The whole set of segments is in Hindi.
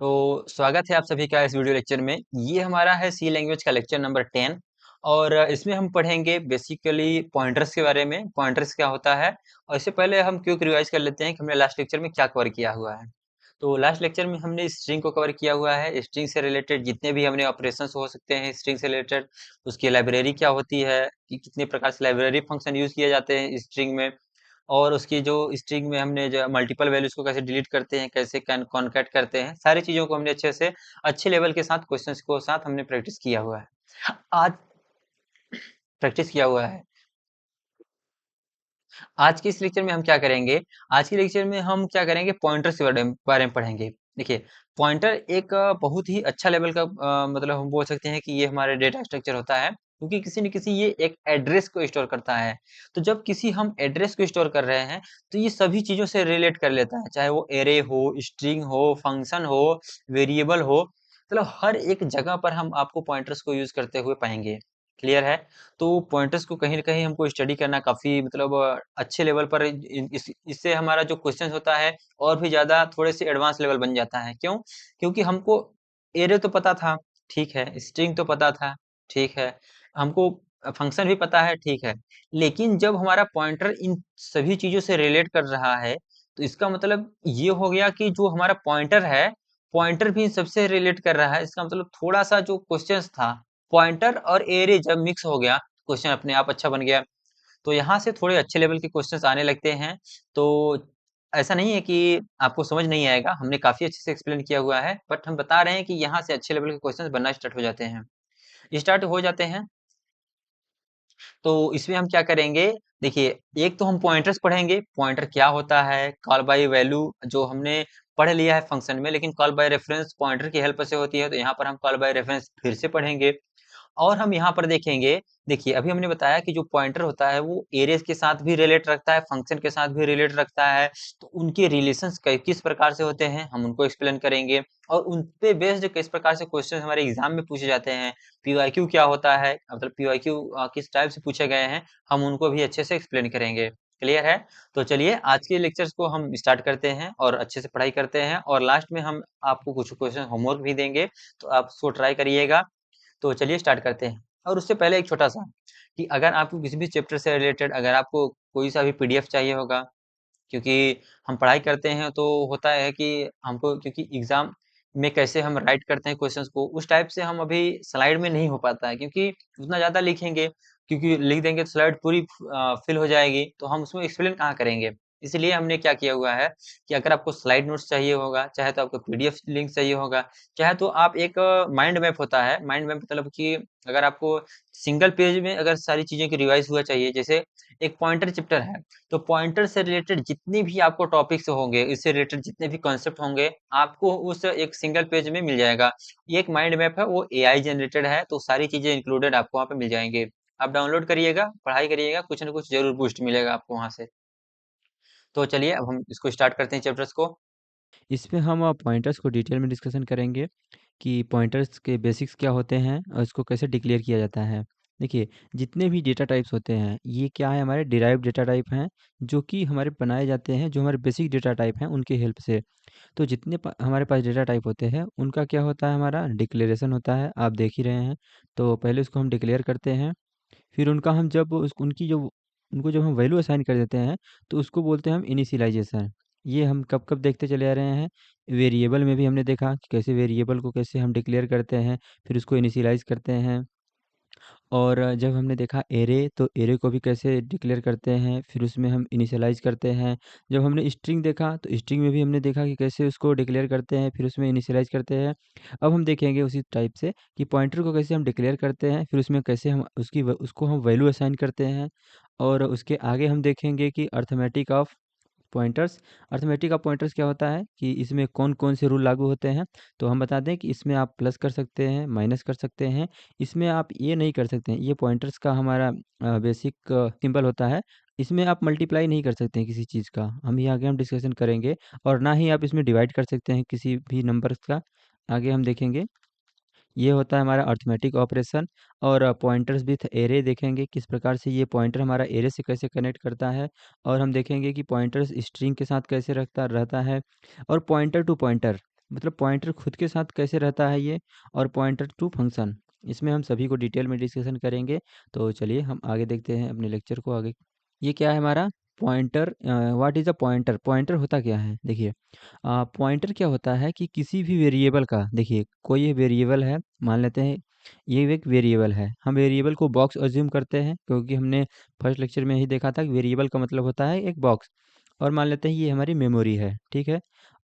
तो स्वागत है आप सभी का इस वीडियो लेक्चर में। ये हमारा है सी लैंग्वेज का लेक्चर नंबर 10 और इसमें हम पढ़ेंगे बेसिकली पॉइंटर्स के बारे में। पॉइंटर्स क्या होता है और इससे पहले हम क्विक रिवाइज कर लेते हैं कि हमने लास्ट लेक्चर में क्या कवर किया हुआ है। तो लास्ट लेक्चर में हमने स्ट्रिंग को कवर किया हुआ है। स्ट्रिंग से रिलेटेड जितने भी हमने ऑपरेशंस हो सकते हैं स्ट्रिंग से रिलेटेड, उसकी लाइब्रेरी क्या होती है, कि कितने प्रकार से लाइब्रेरी फंक्शन यूज किए जाते हैं स्ट्रिंग में, और उसकी जो स्ट्रिंग में हमने जो मल्टीपल वैल्यूज को कैसे डिलीट करते हैं, कैसे कॉन्कैट करते हैं, सारी चीजों को हमने अच्छे से अच्छे लेवल के साथ क्वेश्चंस को साथ हमने प्रैक्टिस किया हुआ है। आज प्रैक्टिस किया हुआ है। आज के इस लेक्चर में हम क्या करेंगे? आज के लेक्चर में हम क्या करेंगे, पॉइंटर्स के बारे में पढ़ेंगे। देखिए, पॉइंटर एक बहुत ही अच्छा लेवल का मतलब हम बोल सकते हैं कि ये हमारे डेटा स्ट्रक्चर होता है, क्योंकि किसी न किसी ये एक एड्रेस को स्टोर करता है। तो जब किसी हम एड्रेस को स्टोर कर रहे हैं तो ये सभी चीजों से रिलेट कर लेता है, चाहे वो एरे हो, स्ट्रिंग हो, फंक्शन हो, वेरिएबल हो। मतलब हर एक जगह पर हम आपको पॉइंटर्स को यूज करते हुए पाएंगे। क्लियर है? तो पॉइंटर्स को कहीं न कहीं हमको स्टडी करना काफ़ी मतलब अच्छे लेवल पर इससे हमारा जो क्वेश्चन होता है और भी ज़्यादा थोड़े से एडवांस लेवल बन जाता है। क्यों? क्योंकि हमको एरे तो पता था, ठीक है, स्ट्रिंग तो पता था, ठीक है, हमको फंक्शन भी पता है, ठीक है। लेकिन जब हमारा पॉइंटर इन सभी चीज़ों से रिलेट कर रहा है, तो इसका मतलब ये हो गया कि जो हमारा पॉइंटर है, पॉइंटर भी इन सबसे रिलेट कर रहा है। इसका मतलब थोड़ा-सा जो क्वेश्चंस था, पॉइंटर और एरे जब मिक्स हो गया, क्वेश्चन अपने आप अच्छा बन गया। तो यहाँ से थोड़े अच्छे लेवल के क्वेश्चंस आने लगते हैं। तो ऐसा नहीं है कि आपको समझ नहीं आएगा, हमने काफ़ी अच्छे से एक्सप्लेन किया हुआ है, बट हम बता रहे हैं कि यहाँ से अच्छे लेवल के क्वेश्चंस बनना स्टार्ट हो जाते हैं। स्टार्ट हो जाते हैं, तो इसमें हम क्या करेंगे? देखिए, एक तो हम पॉइंटर्स पढ़ेंगे, पॉइंटर क्या होता है, कॉल बाय वैल्यू जो हमने पढ़ लिया है फंक्शन में, लेकिन कॉल बाय रेफरेंस पॉइंटर की हेल्प से होती है, तो यहाँ पर हम कॉल बाय रेफरेंस फिर से पढ़ेंगे। और हम यहाँ पर देखेंगे, देखिए अभी हमने बताया कि जो पॉइंटर होता है वो एरेज के साथ भी रिलेट रखता है, फंक्शन के साथ भी रिलेट रखता है। तो उनके रिलेशंस किस प्रकार से होते हैं हम उनको एक्सप्लेन करेंगे, और उन पे बेस्ड किस प्रकार से क्वेश्चन हमारे एग्जाम में पूछे जाते हैं, पीवाईक्यू क्या होता है, मतलब पीवाईक्यू किस टाइप से पूछे गए हैं, हम उनको भी अच्छे से एक्सप्लेन करेंगे। क्लियर है? तो चलिए आज के लेक्चर्स को हम स्टार्ट करते हैं और अच्छे से पढ़ाई करते हैं, और लास्ट में हम आपको कुछ क्वेश्चन होमवर्क भी देंगे, तो आप उसको ट्राई करिएगा। तो चलिए स्टार्ट करते हैं। और उससे पहले एक छोटा-सा, कि अगर आपको किसी भी चैप्टर से रिलेटेड अगर आपको कोई सा भी पीडीएफ चाहिए होगा, क्योंकि हम पढ़ाई करते हैं तो होता है कि हमको, क्योंकि एग्ज़ाम में कैसे हम राइट करते हैं क्वेश्चंस को, उस टाइप से हम अभी स्लाइड में नहीं हो पाता है, क्योंकि उतना ज़्यादा लिखेंगे, क्योंकि लिख देंगे तो स्लाइड पूरी फिल हो जाएगी, तो हम उसमें एक्सप्लेन कहाँ करेंगे? इसलिए हमने क्या किया हुआ है कि अगर आपको स्लाइड नोट्स चाहिए होगा, चाहे तो आपको पीडीएफ लिंक चाहिए होगा, चाहे तो आप एक माइंड मैप होता है, माइंड मैप मतलब कि अगर आपको सिंगल पेज में अगर सारी चीज़ें की रिवाइज़ हुआ चाहिए, जैसे एक पॉइंटर चैप्टर है, तो पॉइंटर से रिलेटेड जितने भी आपको टॉपिक्स होंगे, इससे रिलेटेड जितने भी कॉन्सेप्ट होंगे, आपको उस एक सिंगल पेज में मिल जाएगा। ये एक माइंड मैप है, वो एआई जनरेटेड है, तो सारी चीज़ें इंक्लूडेड आपको वहाँ पे मिल जाएँगे। आप डाउनलोड करिएगा, पढ़ाई करिएगा, कुछ न कुछ ज़रूर बूस्ट मिलेगा आपको वहाँ से। तो चलिए अब हम इसको स्टार्ट करते हैं चैप्टर्स को। इसमें हम पॉइंटर्स को डिटेल में डिस्कशन करेंगे कि पॉइंटर्स के बेसिक्स क्या होते हैं और इसको कैसे डिक्लेयर किया जाता है। देखिए, जितने भी डेटा टाइप्स होते हैं, ये क्या है, हमारे डिराइव्ड डेटा टाइप हैं, जो कि हमारे बनाए जाते हैं, जो हमारे बेसिक डेटा टाइप हैं, उनकी हेल्प से। तो जितने हमारे पास डेटा टाइप होते हैं, उनका क्या होता है, हमारा डिक्लेरेशन होता है, आप देख ही रहे हैं। तो पहले उसको हम डिक्लेयर करते हैं, फिर उनका हम जब उनकी जो उनको जब हम वैल्यू असाइन कर देते हैं, तो उसको बोलते हैं हम इनिशियलाइजेशन। ये हम कब कब देखते चले आ रहे हैं, वेरिएबल में भी हमने देखा कि कैसे वेरिएबल को कैसे हम डिक्लेयर करते हैं, फिर उसको इनिशियलाइज करते हैं। और जब हमने देखा एरे, तो एरे को भी कैसे डिक्लेयर करते हैं, फिर उसमें हम इनिशियलाइज करते हैं। जब हमने स्ट्रिंग देखा, तो स्ट्रिंग में भी हमने देखा कि कैसे उसको डिक्लेयर करते हैं, फिर उसमें इनिशियलाइज करते हैं। अब हम देखेंगे उसी टाइप से कि पॉइंटर को कैसे हम डिक्लेयर करते हैं, फिर उसमें कैसे हम उसको हम वैल्यू असाइन करते हैं। और उसके आगे हम देखेंगे कि arithmetic of pointers. Arithmetic of pointers क्या होता है कि इसमें कौन-कौन से रूल लागू होते हैं। तो हम बता दें कि इसमें आप प्लस कर सकते हैं, माइनस कर सकते हैं। इसमें आप ये नहीं कर सकते हैं, ये पॉइंटर्स का हमारा बेसिक सिंबल होता है। इसमें आप मल्टीप्लाई नहीं कर सकते हैं किसी चीज़ का, हम ये आगे हम डिस्कशन करेंगे। और ना ही आप इसमें डिवाइड कर सकते हैं किसी भी नंबर्स का, आगे हम देखेंगे। ये होता है हमारा अर्थमेटिक ऑपरेशन। और पॉइंटर्स विथ एरे देखेंगे किस प्रकार से ये पॉइंटर हमारा एरे से कैसे कनेक्ट करता है। और हम देखेंगे कि पॉइंटर्स स्ट्रिंग के साथ कैसे रखता रहता है। और पॉइंटर टू पॉइंटर, मतलब पॉइंटर खुद के साथ कैसे रहता है ये, और पॉइंटर टू फंक्शन, इसमें हम सभी को डिटेल में डिस्कशन करेंगे। तो चलिए हम आगे देखते हैं अपने लेक्चर को आगे। ये क्या है हमारा pointer, what is a pointer. Pointer होता क्या है, देखिए पॉइंटर क्या होता है कि किसी भी वेरिएबल का, देखिए कोई वेरिएबल है, मान लेते हैं ये एक वेरिएबल है, हम वेरिएबल को बॉक्स अज्यूम करते हैं क्योंकि हमने फर्स्ट लेक्चर में ही देखा था कि वेरिएबल का मतलब होता है एक बॉक्स। और मान लेते हैं ये हमारी मेमोरी है, ठीक है।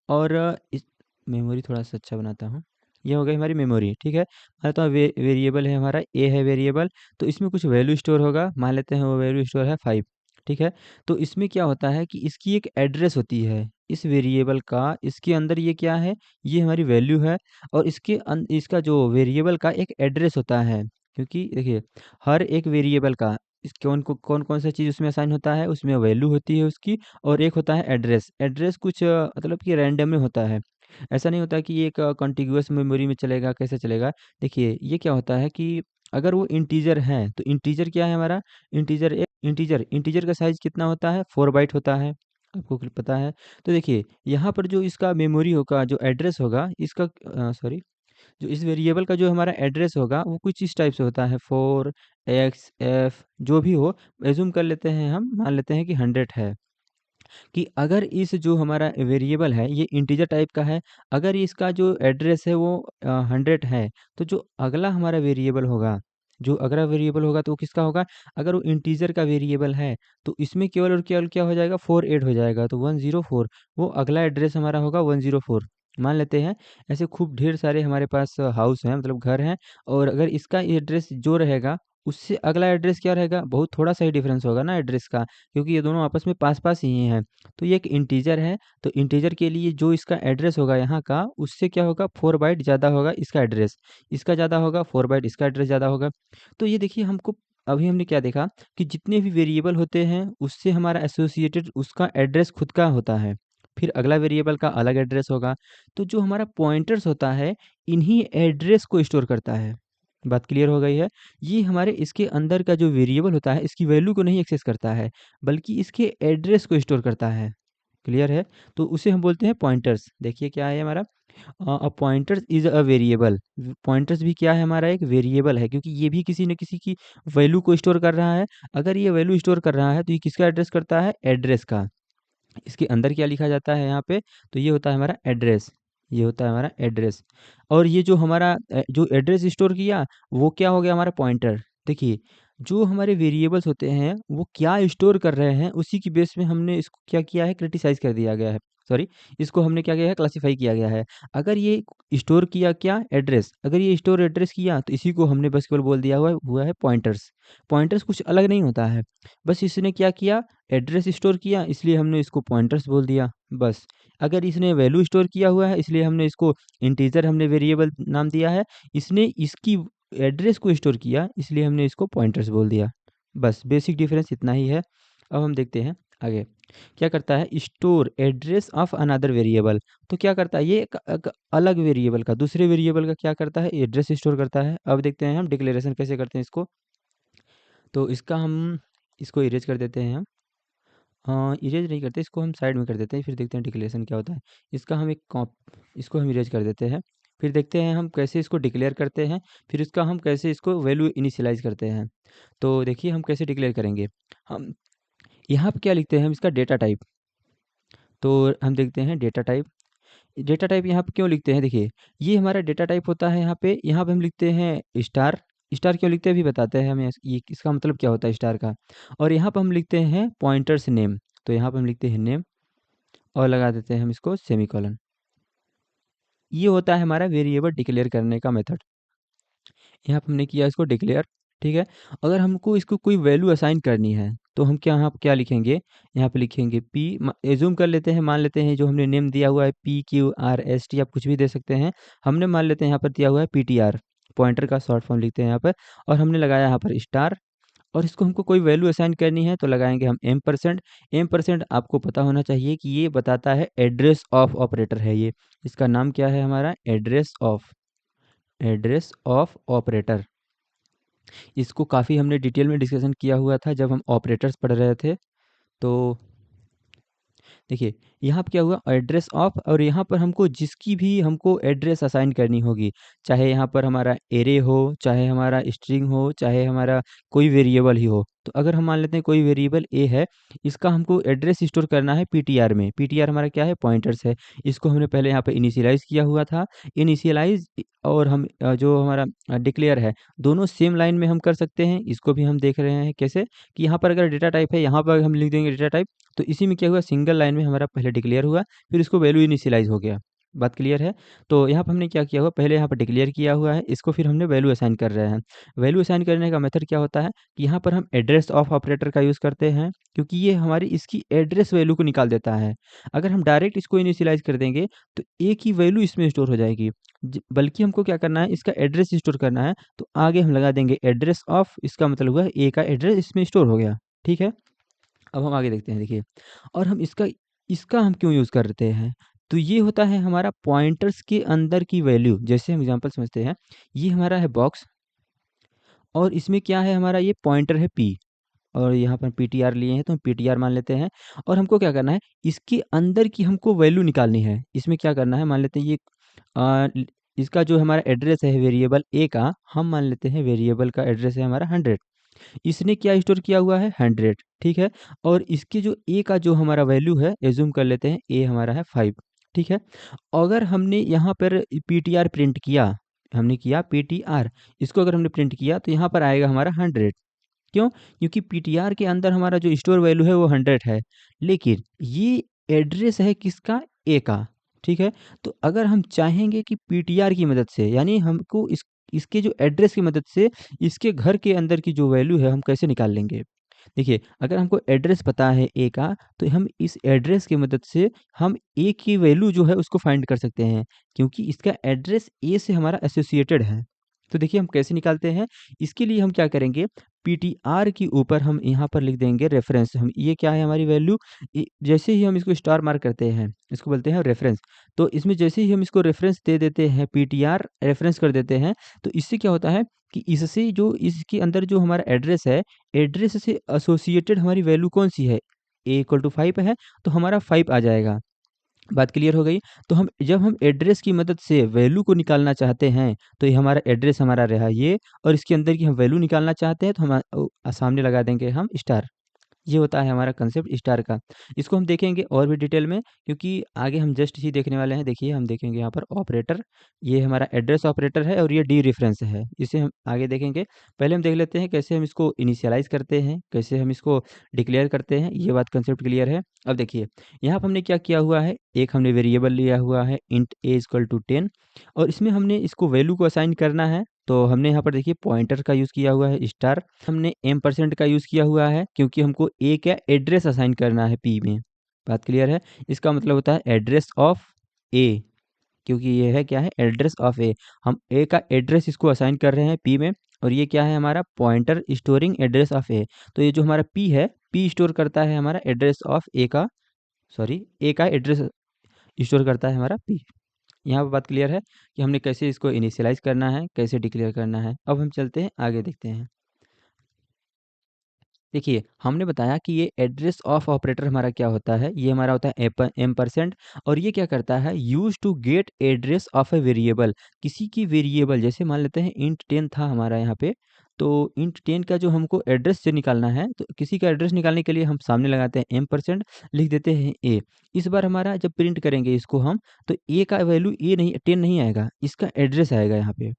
और इस मेमोरी थोड़ा सा अच्छा बनाता हूँ। ये हो गई हमारी मेमोरी, ठीक है। मान लेता हूँ वेरिएबल है हमारा ए है वेरिएबल, तो इसमें कुछ वैल्यू स्टोर होगा, मान लेते हैं वो वैल्यू स्टोर है 5, ठीक है। तो इसमें क्या होता है कि इसकी एक एड्रेस होती है इस वेरिएबल का, इसके अंदर ये क्या है, ये हमारी वैल्यू है। और इसका जो वेरिएबल का एक एड्रेस होता है, क्योंकि देखिए हर एक वेरिएबल का इस कौन कौन सा चीज़ उसमें असाइन होता है, उसमें वैल्यू होती है उसकी, और एक होता है एड्रेस। एड्रेस कुछ मतलब कि रैंडम में होता है, ऐसा नहीं होता कि ये एक कॉन्टिग्यूअस मेमोरी में चलेगा, कैसे चलेगा। देखिए ये क्या होता है कि अगर वो इंटीजर है तो इंटीजर क्या है हमारा, इंटीजर का साइज कितना होता है, 4 बाइट होता है, आपको पता है। तो देखिए यहाँ पर जो इसका मेमोरी होगा, जो एड्रेस होगा इसका, सॉरी, जो इस वेरिएबल का जो हमारा एड्रेस होगा वो कुछ इस टाइप से होता है, 4 x f जो भी हो, एज्यूम कर लेते हैं हम, मान लेते हैं कि 100 है। कि अगर इस जो हमारा वेरिएबल है ये इंटीजर टाइप का है, अगर इसका जो एड्रेस है वो 100 है, तो जो अगला हमारा वेरिएबल होगा, जो अगला वेरिएबल होगा तो वो किसका होगा, अगर वो इंटीजर का वेरिएबल है तो इसमें केवल और केवल क्या हो जाएगा, 4 ऐड हो जाएगा, तो 104, वो अगला एड्रेस हमारा होगा 104। मान लेते हैं ऐसे खूब ढेर सारे हमारे पास हाउस हैं, मतलब घर हैं, और अगर इसका एड्रेस जो रहेगा उससे अगला एड्रेस क्या रहेगा, बहुत थोड़ा सा ही डिफरेंस होगा ना एड्रेस का, क्योंकि ये दोनों आपस में पास पास ही हैं। तो ये एक इंटीजर है, तो इंटीजर के लिए जो इसका एड्रेस होगा यहाँ का, उससे क्या होगा, 4 बाइट ज़्यादा होगा इसका एड्रेस, इसका ज़्यादा होगा 4 बाइट, इसका एड्रेस ज़्यादा होगा। तो ये देखिए हमको, अभी हमने क्या देखा कि जितने भी वेरिएबल होते हैं उससे हमारा एसोसिएटेड उसका एड्रेस खुद का होता है, फिर अगला वेरिएबल का अलग एड्रेस होगा। तो जो हमारा पॉइंटर्स होता है इन्हीं एड्रेस को स्टोर करता है। बात क्लियर हो गई है। ये हमारे इसके अंदर का जो वेरिएबल होता है इसकी वैल्यू को नहीं एक्सेस करता है, बल्कि इसके एड्रेस को स्टोर करता है। क्लियर है। तो उसे हम बोलते हैं पॉइंटर्स। देखिए क्या है हमारा, a pointers is a variable. Pointers भी क्या है हमारा, एक वेरिएबल है, क्योंकि ये भी किसी न किसी की वैल्यू को स्टोर कर रहा है। अगर ये वैल्यू स्टोर कर रहा है तो ये किसका एड्रेस करता है, एड्रेस का। इसके अंदर क्या लिखा जाता है यहाँ पे, तो ये होता है हमारा एड्रेस, ये होता है हमारा एड्रेस। और ये जो हमारा जो एड्रेस स्टोर किया वो क्या हो गया, हमारा पॉइंटर। देखिए जो हमारे वेरिएबल्स होते हैं वो क्या स्टोर कर रहे हैं उसी की बेस में हमने इसको क्या किया है, क्रिटिसाइज कर दिया गया है, सॉरी, इसको हमने क्या किया है, क्लासीफाई किया गया है। अगर ये स्टोर किया क्या, एड्रेस, अगर ये स्टोर एड्रेस किया तो इसी को हमने बस केवल बोल दिया हुआ है पॉइंटर्स। पॉइंटर्स कुछ अलग नहीं होता है, बस इसने क्या किया, एड्रेस स्टोर किया, इसलिए हमने इसको पॉइंटर्स बोल दिया, बस। अगर इसने वैल्यू स्टोर किया हुआ है इसलिए हमने इसको इंटीजर, हमने वेरिएबल नाम दिया है। इसने इसकी एड्रेस को स्टोर किया इसलिए हमने इसको पॉइंटर्स बोल दिया। बस बेसिक डिफरेंस इतना ही है। अब हम देखते हैं आगे क्या करता है, store address of another variable. तो क्या करता है ये, एक अलग वेरिएबल का, दूसरे वेरिएबल का क्या करता है, एड्रेस स्टोर करता है। अब देखते हैं हम डिक्लेरेशन कैसे करते हैं इसको। तो इसका हम इसको इरेज कर देते हैं हम, हाँ, इरेज नहीं करते, इसको हम साइड में कर देते हैं, फिर देखते हैं डिक्लेरेशन क्या होता है। इसका हम एक कॉप इसको हम इरेज कर देते हैं, फिर देखते हैं हम कैसे इसको डिक्लेयर करते हैं, फिर इसका हम कैसे इसको वैल्यू इनिशियलाइज़ करते हैं। तो देखिए हम कैसे डिक्लेयर करेंगे, हम यहाँ पे क्या लिखते हैं, हम इसका डेटा टाइप। तो हम देखते हैं डेटा टाइप। डेटा टाइप यहाँ पे क्यों लिखते हैं, देखिए ये हमारा डेटा टाइप होता है। यहाँ पे हम लिखते हैं स्टार। स्टार क्यों लिखते हैं अभी बताते हैं हमें, ये इसका मतलब क्या होता है स्टार का। और यहाँ पे हम लिखते हैं पॉइंटर्स नेम, तो यहाँ पे हम लिखते हैं नेम और लगा देते हैं हम इसको सेमीकोलन। ये होता है हमारा वेरिएबल डिक्लेयर करने का मेथड। यहाँ पे हमने किया इसको डिक्लेयर, ठीक है। अगर हमको इसको कोई वैल्यू असाइन करनी है तो हम क्या, यहाँ पे क्या लिखेंगे, यहाँ पे लिखेंगे पी, एज्यूम कर लेते हैं, मान लेते हैं जो हमने नेम दिया हुआ है PQRST, आप कुछ भी दे सकते हैं। हमने मान लेते हैं यहाँ पर दिया हुआ है PTR, पॉइंटर का शॉर्ट फॉर्म लिखते हैं यहाँ पर, और हमने लगाया यहाँ पर स्टार। और इसको हमको कोई वैल्यू असाइन करनी है तो लगाएंगे हम M%। M% आपको पता होना चाहिए कि ये बताता है एड्रेस ऑफ ऑपरेटर है ये, इसका नाम क्या है हमारा, एड्रेस ऑफ ऑपरेटर। इसको काफ़ी हमने डिटेल में डिस्कशन किया हुआ था जब हम ऑपरेटर्स पढ़ रहे थे। तो देखिए, यहाँ पे क्या हुआ एड्रेस ऑफ, और यहाँ पर हमको जिसकी भी हमको एड्रेस असाइन करनी होगी, चाहे यहाँ पर हमारा एरे हो, चाहे हमारा स्ट्रिंग हो, चाहे हमारा कोई वेरिएबल ही हो। तो अगर हम मान लेते हैं कोई वेरिएबल ए है, इसका हमको एड्रेस स्टोर करना है पीटीआर में। पीटीआर हमारा क्या है? पॉइंटर्स है। इसको हमने पहले यहाँ पे इनिशियलाइज़ किया हुआ था। इनिशियलाइज़ और हम जो हमारा डिक्लेयर है, दोनों सेम लाइन में हम कर सकते हैं। इसको भी हम देख रहे हैं कैसे, कि यहाँ पर अगर डेटा टाइप है, यहाँ पर हम लिख देंगे डेटा टाइप, तो इसी में क्या हुआ सिंगल लाइन में हमारा पहले डिक्लेयर हुआ, फिर इसको वैल्यू इनिशियलाइज़ हो गया। बात क्लियर है? तो यहाँ पर हमने क्या किया हुआ, पहले यहाँ पर डिक्लेयर किया हुआ है, इसको फिर हमने वैल्यू असाइन कर रहे हैं। वैल्यू असाइन करने का मेथड क्या होता है कि यहाँ पर हम एड्रेस ऑफ ऑपरेटर का यूज़ करते हैं, क्योंकि ये हमारी इसकी एड्रेस वैल्यू को निकाल देता है। अगर हम डायरेक्ट इसको इनिशियलाइज़ कर देंगे, तो एक ही वैल्यू इसमें स्टोर हो जाएगी। बल्कि हमको क्या करना है, इसका एड्रेस स्टोर करना है, तो आगे हम लगा देंगे एड्रेस ऑफ, इसका मतलब हुआ ए का एड्रेस इसमें स्टोर हो गया। ठीक है? अब हम आगे देखते हैं, देखिए। और हम इसका इसका हम क्यों यूज़ करते हैं? तो ये होता है हमारा पॉइंटर्स के अंदर की वैल्यू। जैसे हम एग्ज़ाम्पल समझते हैं, ये हमारा है बॉक्स, और इसमें क्या है हमारा, ये पॉइंटर है पी, और यहाँ पर पीटीआर लिए हैं तो हम पीटीआर मान लेते हैं। और हमको क्या करना है, इसके अंदर की हमको वैल्यू निकालनी है। इसमें क्या करना है, मान लेते हैं ये इसका जो हमारा एड्रेस है वेरिएबल ए का, हम मान लेते हैं वेरिएबल का एड्रेस है हमारा 100। इसने क्या स्टोर किया हुआ है, 100। ठीक है? और इसके जो ए का जो हमारा वैल्यू है, एज्यूम कर लेते हैं ए हमारा है 5। ठीक है? अगर हमने यहाँ पर पीटीआर प्रिंट किया, हमने किया पीटीआर, इसको अगर हमने प्रिंट किया, तो यहाँ पर आएगा हमारा 100। क्यों? क्योंकि पीटीआर के अंदर हमारा जो स्टोर वैल्यू है वो 100 है, लेकिन ये एड्रेस है किसका, ए का। ठीक है? तो अगर हम चाहेंगे कि पीटीआर की मदद से, यानी हमको इसके जो एड्रेस की मदद से इसके घर के अंदर की जो वैल्यू है हम कैसे निकाल लेंगे? देखिए, अगर हमको एड्रेस पता है ए का, तो हम इस एड्रेस की मदद से हम ए की वैल्यू जो है उसको फाइंड कर सकते हैं, क्योंकि इसका एड्रेस ए से हमारा एसोसिएटेड है। तो देखिए हम कैसे निकालते हैं, इसके लिए हम क्या करेंगे, पीटीआर के ऊपर हम यहाँ पर लिख देंगे रेफरेंस। हम ये क्या है हमारी वैल्यू, जैसे ही हम इसको स्टार मार्क करते हैं, इसको बोलते हैं रेफरेंस। तो इसमें जैसे ही हम इसको रेफरेंस दे देते हैं, पीटीआर रेफरेंस कर देते हैं, तो इससे क्या होता है कि इससे जो इसके अंदर जो हमारा एड्रेस है, एड्रेस से एसोसिएटेड हमारी वैल्यू कौन-सी है? ए इक्वल टू 5 है, तो हमारा 5 आ जाएगा। बात क्लियर हो गई? तो हम जब हम एड्रेस की मदद से वैल्यू को निकालना चाहते हैं, तो ये हमारा एड्रेस हमारा रहा ये, और इसके अंदर की हम वैल्यू निकालना चाहते हैं, तो हम सामने लगा देंगे हम स्टार। ये होता है हमारा कंसेप्ट स्टार का। इसको हम देखेंगे और भी डिटेल में, क्योंकि आगे हम जस्ट इसी देखने वाले हैं। देखिए हम देखेंगे यहाँ पर ऑपरेटर, ये हमारा एड्रेस ऑपरेटर है और ये डी रेफरेंस है। इसे हम आगे देखेंगे। पहले हम देख लेते हैं कैसे हम इसको इनिशियलाइज़ करते हैं, कैसे हम इसको डिक्लेयर करते हैं। ये बात कंसेप्ट क्लियर है। अब देखिए, यहाँ पर हमने क्या किया हुआ है, एक हमने वेरिएबल लिया हुआ है इंट ए इक्वल टू 10, और इसमें हमने इसको वैल्यू को असाइन करना है। तो हमने यहाँ पर देखिए पॉइंटर का यूज़ किया हुआ है स्टार, हमने एम% का यूज़ किया हुआ है, क्योंकि हमको ए का एड्रेस असाइन करना है पी में। बात क्लियर है? इसका मतलब होता है एड्रेस ऑफ ए, क्योंकि ये है क्या है, एड्रेस ऑफ ए। हम ए का एड्रेस इसको असाइन कर रहे हैं पी में, और ये क्या है हमारा पॉइंटर स्टोरिंग एड्रेस ऑफ ए। तो ये जो हमारा पी है, पी स्टोर करता है हमारा एड्रेस ऑफ ए का, सॉरी ए का एड्रेस स्टोर करता है हमारा पी। यहाँ पे बात क्लियर है कि हमने कैसे इसको इनिशियलाइज़ करना है, कैसे डिक्लेयर करना है। अब हम चलते हैं आगे, देखते हैं। देखिए, हमने बताया कि ये एड्रेस ऑफ ऑपरेटर हमारा क्या होता है, ये हमारा होता है एम%, और ये क्या करता है, use to get address of a variable. किसी की वेरिएबल, जैसे मान लेते हैं इंट 10 था हमारा यहाँ पे, तो इंट 10 का जो हमको एड्रेस से निकालना है, तो किसी का एड्रेस निकालने के लिए हम सामने लगाते हैं एम%, लिख देते हैं ए। इस बार हमारा जब प्रिंट करेंगे इसको हम, तो ए का वैल्यू ए नहीं, 10 नहीं आएगा, इसका एड्रेस आएगा यहाँ पे।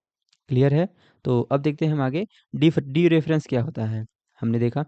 क्लियर है? तो अब देखते हैं हम आगे, डी रेफरेंस क्या होता है, हमने देखा।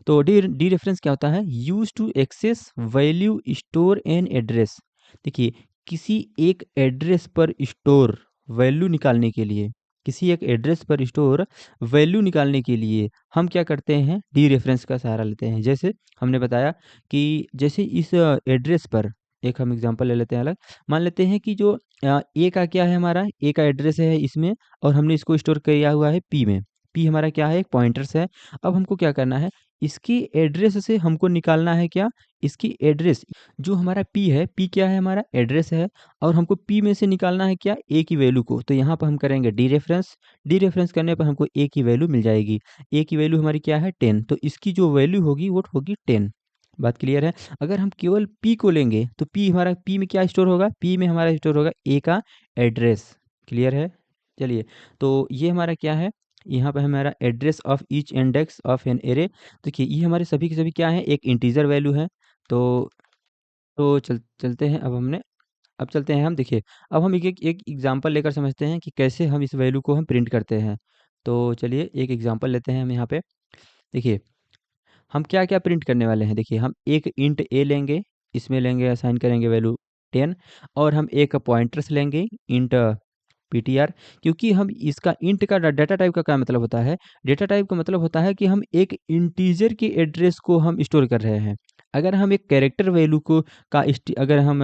तो डी रेफरेंस क्या होता है, use to access value store an address. देखिए, किसी एक एड्रेस पर स्टोर वैल्यू निकालने के लिए, किसी एक एड्रेस पर स्टोर वैल्यू निकालने के लिए हम क्या करते हैं, डी रेफरेंस का सहारा लेते हैं। जैसे हमने बताया कि जैसे इस एड्रेस पर, एक हम एग्जांपल ले लेते हैं अलग। मान लेते हैं कि जो ए का क्या है हमारा, ए का एड्रेस है इसमें, और हमने इसको स्टोर किया हुआ है पी में। पी हमारा क्या है, एक पॉइंटर्स है। अब हमको क्या करना है, इसकी एड्रेस से हमको निकालना है क्या, इसकी एड्रेस। जो हमारा पी है, पी क्या है हमारा, एड्रेस है, और हमको पी में से निकालना है क्या, ए की वैल्यू को। तो यहाँ पर हम करेंगे डी रेफरेंस। डी रेफरेंस करने पर हमको ए की वैल्यू मिल जाएगी। ए की वैल्यू हमारी क्या है, 10, तो इसकी जो वैल्यू होगी वो होगी 10। बात क्लियर है? अगर हम केवल p को लेंगे तो p में क्या स्टोर होगा? p में हमारा स्टोर होगा a का एड्रेस। क्लियर है? चलिए, तो ये हमारा क्या है? यहाँ पे हमारा address of each index of an array. देखिए, ये हमारे सभी के सभी क्या है? एक इंटीजर वैल्यू है। तो चलते हैं अब चलते हैं हम। देखिए, अब हम एक एग्जांपल लेकर समझते हैं कि कैसे हम इस वैल्यू को हम प्रिंट करते हैं। तो चलिए एक एग्जांपल लेते हैं हम यहाँ पे। देखिए, हम क्या-क्या प्रिंट करने वाले हैं। देखिए, हम एक इंट a लेंगे, इसमें लेंगे असाइन करेंगे वैल्यू 10, और हम एक पॉइंटर्स लेंगे इंट ptr। क्योंकि हम इसका इंट का डाटा टाइप का क्या मतलब होता है? डेटा टाइप का मतलब होता है कि हम एक इंटीजर के एड्रेस को हम स्टोर कर रहे हैं। अगर हम एक कैरेक्टर वैल्यू को अगर हम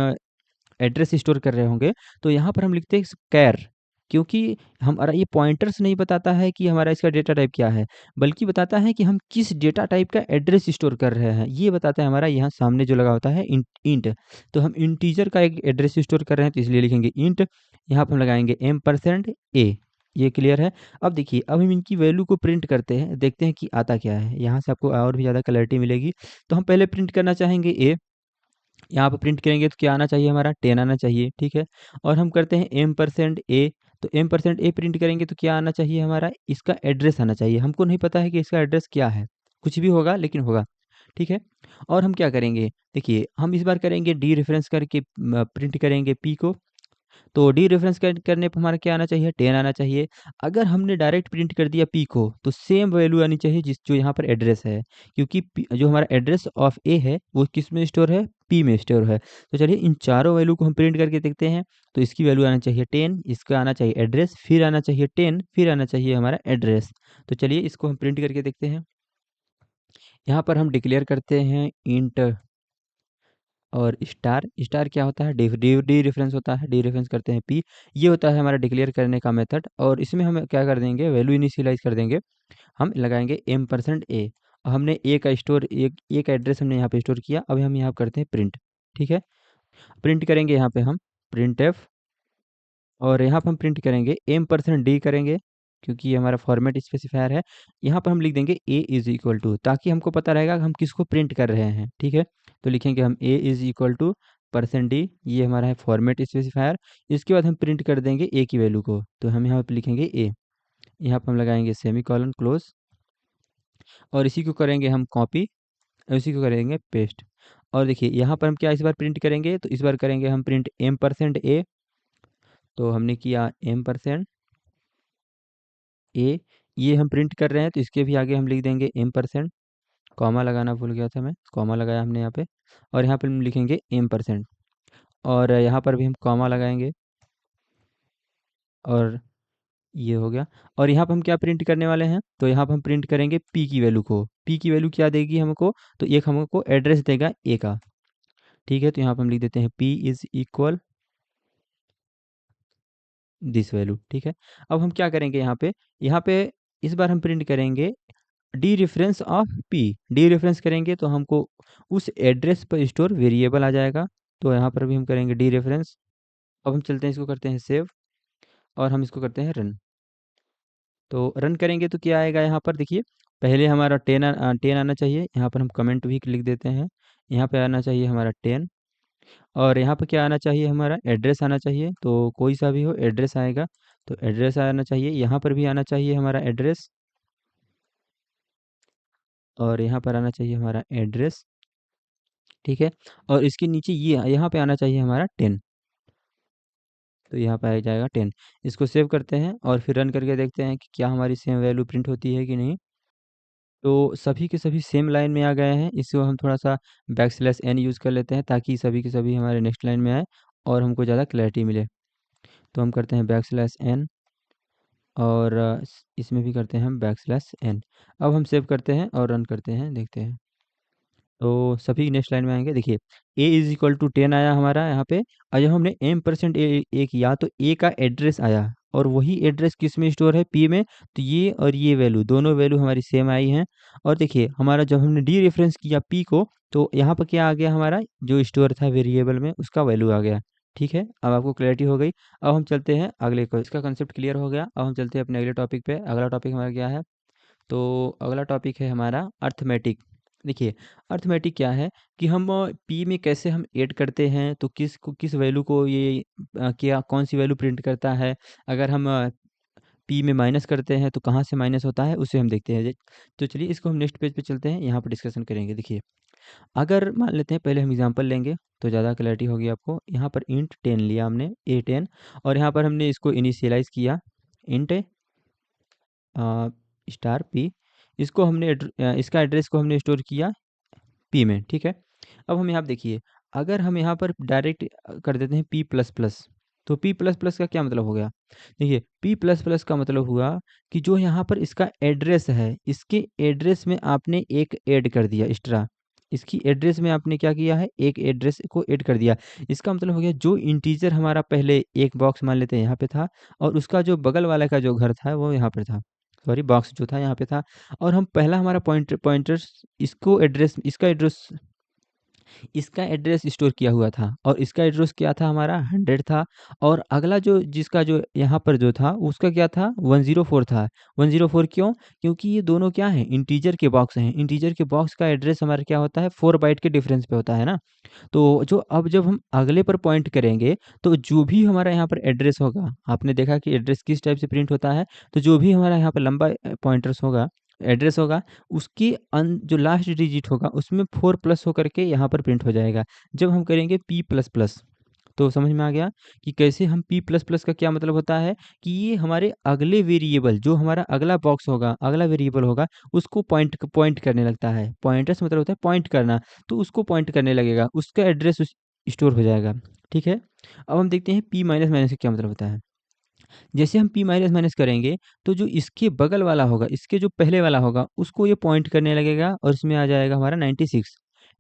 एड्रेस स्टोर कर रहे होंगे, तो यहाँ पर हम लिखते हैं कैर। क्योंकि हमारा ये पॉइंटर्स नहीं बताता है कि हमारा इसका डेटा टाइप क्या है, बल्कि बताता है कि हम किस डेटा टाइप का एड्रेस स्टोर कर रहे हैं। ये बताता है हमारा यहाँ सामने जो लगा होता है इंट। तो हम इंटीजर का एक एड्रेस स्टोर कर रहे हैं, तो इसलिए लिखेंगे इंट। यहाँ पर हम लगाएंगे m%a। ये क्लियर है? अब देखिए, अब हम इनकी वैल्यू को प्रिंट करते हैं, देखते हैं कि आता क्या है। यहाँ से आपको और भी ज़्यादा क्लैरिटी मिलेगी। तो हम पहले प्रिंट करना चाहेंगे a। यहाँ पे प्रिंट करेंगे तो क्या आना चाहिए? हमारा 10 आना चाहिए, ठीक है। और हम करते हैं m%a। तो m%a प्रिंट करेंगे तो क्या आना चाहिए? हमारा इसका एड्रेस आना चाहिए। हमको नहीं पता है कि इसका एड्रेस क्या है, कुछ भी होगा लेकिन होगा, ठीक है। और हम क्या करेंगे? देखिए, हम इस बार करेंगे डी रेफरेंस करके प्रिंट करेंगे p को। तो डीरेफरेंस करने पे हमारा क्या आना चाहिए? 10 आना चाहिए। अगर हमने डायरेक्ट प्रिंट कर दिया p को, तो सेम वैल्यू आनी चाहिए जो यहाँ पर एड्रेस है। क्योंकि जो हमारा एड्रेस ऑफ a है, वो किस में स्टोर है? p में स्टोर है। तो चलिए इन चारों वैल्यू को हम प्रिंट करके देखते हैं। तो इसकी वैल्यू आना चाहिए 10, इसका आना चाहिए एड्रेस, फिर आना चाहिए 10, फिर आना चाहिए हमारा एड्रेस। तो चलिए इसको हम प्रिंट करके देखते हैं। यहाँ पर हम डिक्लेयर करते हैं इंट और स्टार। स्टार क्या होता है? डी रेफरेंस होता है, डी रेफरेंस करते हैं p। ये होता है हमारा डिक्लेयर करने का मेथड, और इसमें हम क्या कर देंगे? वैल्यू इनिशियलाइज कर देंगे। हम लगाएंगे m%a। हमने a का स्टोर एक एड्रेस हमने यहाँ पे स्टोर किया। अब हम यहाँ करते हैं प्रिंट, ठीक है। प्रिंट करेंगे यहाँ पे हम प्रिंट एफ, और यहाँ पर हम प्रिंट करेंगे m%d करेंगे, क्योंकि ये हमारा फॉर्मेट स्पेसिफायर है। यहाँ पर हम लिख देंगे a इज इक्वल टू, ताकि हमको पता रहेगा कि हम किसको प्रिंट कर रहे हैं, ठीक है। तो लिखेंगे हम a is equal to %d, ये हमारा है फॉर्मेट स्पेसिफायर। इसके बाद हम प्रिंट कर देंगे a की वैल्यू को, तो हम यहाँ पर लिखेंगे a। यहाँ पर हम लगाएंगे सेमी कॉलन क्लोज, और इसी को करेंगे हम कॉपी, और इसी को करेंगे पेस्ट। और देखिए, यहाँ पर हम क्या इस बार प्रिंट करेंगे? तो इस बार करेंगे हम प्रिंट m%a। तो हमने किया m%, ए, ये हम प्रिंट कर रहे हैं, तो इसके भी आगे हम लिख देंगे m%। कॉमा लगाना भूल गया था मैं, कॉमा लगाया हमने यहाँ पे। और यहाँ पे हम लिखेंगे m%, और यहाँ पर भी हम कॉमा लगाएंगे, और ये हो गया। और यहाँ पर हम क्या प्रिंट करने वाले हैं? तो यहाँ पर हम प्रिंट करेंगे p की वैल्यू को। p की वैल्यू क्या देगी हमको? तो एक हमको एड्रेस देगा a का, ठीक है। तो यहाँ पर हम लिख देते हैं p is equal this value, ठीक है। अब हम क्या करेंगे? यहाँ पे इस बार हम प्रिंट करेंगे D reference of P. D reference करेंगे तो हमको उस एड्रेस पर स्टोर वेरिएबल आ जाएगा। तो यहाँ पर भी हम करेंगे डी रेफरेंस। अब हम चलते हैं, इसको करते हैं सेव, और हम इसको करते हैं रन। तो रन करेंगे तो क्या आएगा? यहाँ पर देखिए, पहले हमारा 10 आना चाहिए। यहाँ पर हम कमेंट भी लिख देते हैं। यहाँ पे आना चाहिए हमारा 10, और यहाँ पर क्या आना चाहिए? हमारा एड्रेस आना चाहिए। तो कोई सा भी हो एड्रेस आएगा, तो एड्रेस आना चाहिए। यहाँ पर भी आना चाहिए हमारा एड्रेस, और यहाँ पर आना चाहिए हमारा एड्रेस, ठीक है। और इसके नीचे ये यहाँ पे आना चाहिए हमारा 10। तो यहाँ पे आ जाएगा 10। इसको सेव करते हैं और फिर रन करके देखते हैं कि क्या हमारी सेम वैल्यू प्रिंट होती है कि नहीं। तो सभी के सभी सेम लाइन में आ गए हैं। इसको हम थोड़ा सा \n यूज़ कर लेते हैं, ताकि सभी के सभी हमारे नेक्स्ट लाइन में आए और हमको ज़्यादा क्लैरिटी मिले। तो हम करते हैं \n, और इसमें भी करते हैं हम \n। अब हम सेव करते हैं और रन करते हैं, देखते हैं। तो सभी नेक्स्ट लाइन में आएंगे। देखिए, a इज इक्वल टू 10 आया हमारा यहाँ पे, और जब हमने m%a किया तो a का एड्रेस आया, और वही एड्रेस किस में स्टोर है? p में। तो ये और ये वैल्यू, दोनों वैल्यू हमारी सेम आई हैं। और देखिए, हमारा जब हमने डी रेफरेंस किया p को, तो यहाँ पर क्या आ गया? हमारा जो स्टोर था वेरिएबल में, उसका वैल्यू आ गया, ठीक है। अब आपको क्लैरिटी हो गई। अब हम चलते हैं अगले को, इसका कंसेप्ट क्लियर हो गया। अब हम चलते हैं अपने अगले टॉपिक पे। अगला टॉपिक हमारा क्या है? तो अगला टॉपिक है हमारा अर्थमेटिक। देखिए, अरिथमेटिक क्या है कि हम पी में कैसे हम ऐड करते हैं, तो किस वैल्यू को ये क्या कौन-सी वैल्यू प्रिंट करता है। अगर हम पी में माइनस करते हैं तो कहाँ से माइनस होता है, उसे हम देखते हैं। तो चलिए इसको हम नेक्स्ट पेज पे चलते हैं, यहाँ पर डिस्कशन करेंगे। देखिए, अगर मान लेते हैं, पहले हम एग्ज़ाम्पल लेंगे तो ज़्यादा क्लैरिटी होगी आपको। यहाँ पर इंट 10 लिया हमने, A10, और यहाँ पर हमने इसको इनिशियलाइज़ किया इंट स्टार पी। इसको हमने इसका एड्रेस को हमने स्टोर किया पी में, ठीक है। अब हम यहाँ पे देखिए, अगर हम यहाँ पर डायरेक्ट कर देते हैं पी प्लस प्लस, तो पी प्लस प्लस का क्या मतलब हो गया? देखिए, पी प्लस प्लस का मतलब हुआ कि जो यहाँ पर इसका एड्रेस है, इसके एड्रेस में आपने एक ऐड कर दिया एक्स्ट्रा। इसकी एड्रेस में आपने क्या किया है, एक एड्रेस को ऐड कर दिया। इसका मतलब हो गया, जो इंटीजर हमारा पहले एक बॉक्स मान लेते हैं यहाँ पे था, और उसका जो बगल वाले का जो घर था वो यहाँ पर था, सॉरी बॉक्स जो था यहाँ पे था, और हम पहला हमारा पॉइंटर्स इसका एड्रेस स्टोर किया हुआ था, और इसका एड्रेस क्या था, हमारा 100 था। और अगला जो जिसका जो यहाँ पर जो था उसका क्या था, 104 था। 104 क्यों? क्योंकि ये दोनों क्या हैं, इंटीजर के बॉक्स हैं। इंटीजर के बॉक्स का एड्रेस हमारा क्या होता है, 4 बाइट के डिफरेंस पे होता है ना। तो जो अब जब हम अगले पर पॉइंट करेंगे, तो जो भी हमारा यहाँ पर एड्रेस होगा, आपने देखा कि एड्रेस किस टाइप से प्रिंट होता है, तो जो भी हमारा यहाँ पर लंबा पॉइंटर्स होगा, एड्रेस होगा, उसकी जो लास्ट डिजिट होगा उसमें 4 प्लस होकर के यहाँ पर प्रिंट हो जाएगा। जब हम करेंगे पी प्लस प्लस, तो समझ में आ गया कि कैसे हम पी प्लस प्लस का क्या मतलब होता है, कि ये हमारे अगले वेरिएबल, जो हमारा अगला बॉक्स होगा, अगला वेरिएबल होगा, उसको पॉइंट करने लगता है। पॉइंटर्स मतलब होता है पॉइंट करना, तो उसको पॉइंट करने लगेगा, उसका एड्रेस स्टोर हो जाएगा, ठीक है। अब हम देखते हैं पी माइनस माइनस का क्या मतलब होता है। जैसे हम पी माइनस माइनस करेंगे, तो जो इसके बगल वाला होगा, इसके जो पहले वाला होगा, उसको ये पॉइंट करने लगेगा, और इसमें आ जाएगा हमारा 96।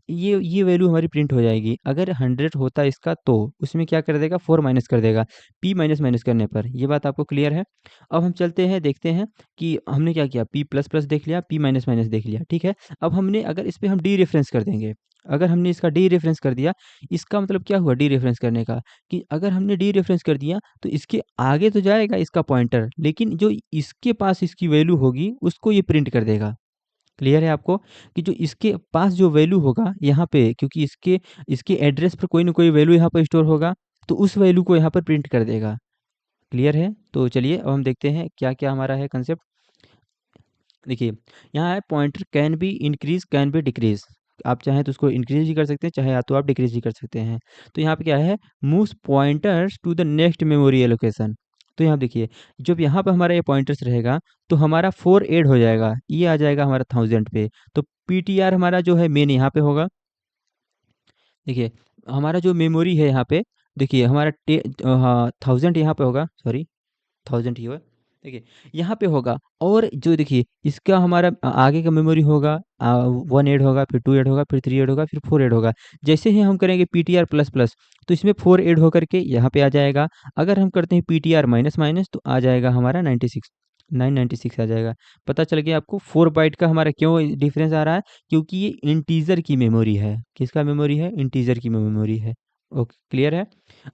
ये वैल्यू हमारी प्रिंट हो जाएगी। अगर 100 होता इसका, तो उसमें क्या कर देगा, 4 माइनस कर देगा, पी माइनस माइनस करने पर। ये बात आपको क्लियर है? अब हम चलते हैं, देखते हैं कि हमने क्या किया, पी प्लस प्लस देख लिया, पी माइनस माइनस देख लिया, ठीक है। अब हमने अगर इस पे हम डी रेफरेंस कर देंगे, अगर हमने इसका डी रेफरेंस कर दिया, इसका मतलब क्या हुआ डी रेफरेंस करने का, कि अगर हमने डी रेफरेंस कर दिया, तो इसके आगे तो जाएगा इसका पॉइंटर, लेकिन जो इसके पास इसकी वैल्यू होगी उसको ये प्रिंट कर देगा। क्लियर है आपको, कि जो इसके पास जो वैल्यू होगा यहाँ पे, क्योंकि इसके इसके एड्रेस पर कोई ना कोई वैल्यू यहाँ पर स्टोर होगा, तो उस वैल्यू को यहाँ पर प्रिंट कर देगा। क्लियर है? तो चलिए अब हम देखते हैं क्या क्या हमारा है कंसेप्ट। देखिए, यहाँ है pointer can be increase can be decrease. आप चाहें तो उसको इंक्रीज भी कर सकते हैं, चाहे या तो आप डिक्रीज भी कर सकते हैं। तो यहाँ पे क्या है, moves pointers to the next memory allocation. तो यहाँ देखिए, जब यहाँ पे हमारा ये पॉइंटर्स रहेगा, तो हमारा 4 ऐड हो जाएगा, ये आ जाएगा हमारा 1000 पे। तो पीटीआर हमारा जो है मेन यहाँ पे होगा। देखिए, हमारा जो मेमोरी है यहाँ पे, देखिए हमारा हाँ 1000 यहाँ पे होगा, सॉरी 1000 ही हुआ। देखिए, यहाँ पे होगा, और जो देखिए इसका हमारा आगे का मेमोरी होगा, 1 ऐड होगा, फिर 2 ऐड होगा, फिर 3 ऐड होगा, फिर 4 ऐड होगा। जैसे ही हम करेंगे पीटीआर प्लस प्लस, तो इसमें 4 ऐड होकर के यहाँ पे आ जाएगा। अगर हम करते हैं पीटीआर माइनस माइनस, तो आ जाएगा हमारा 96, 996 आ जाएगा। पता चल गया आपको 4 बाइट का हमारा क्यों डिफरेंस आ रहा है, क्योंकि ये इंटीजर की मेमोरी है। किसका मेमोरी है, इंटीजर की मेमोरी है। ओके, क्लियर है?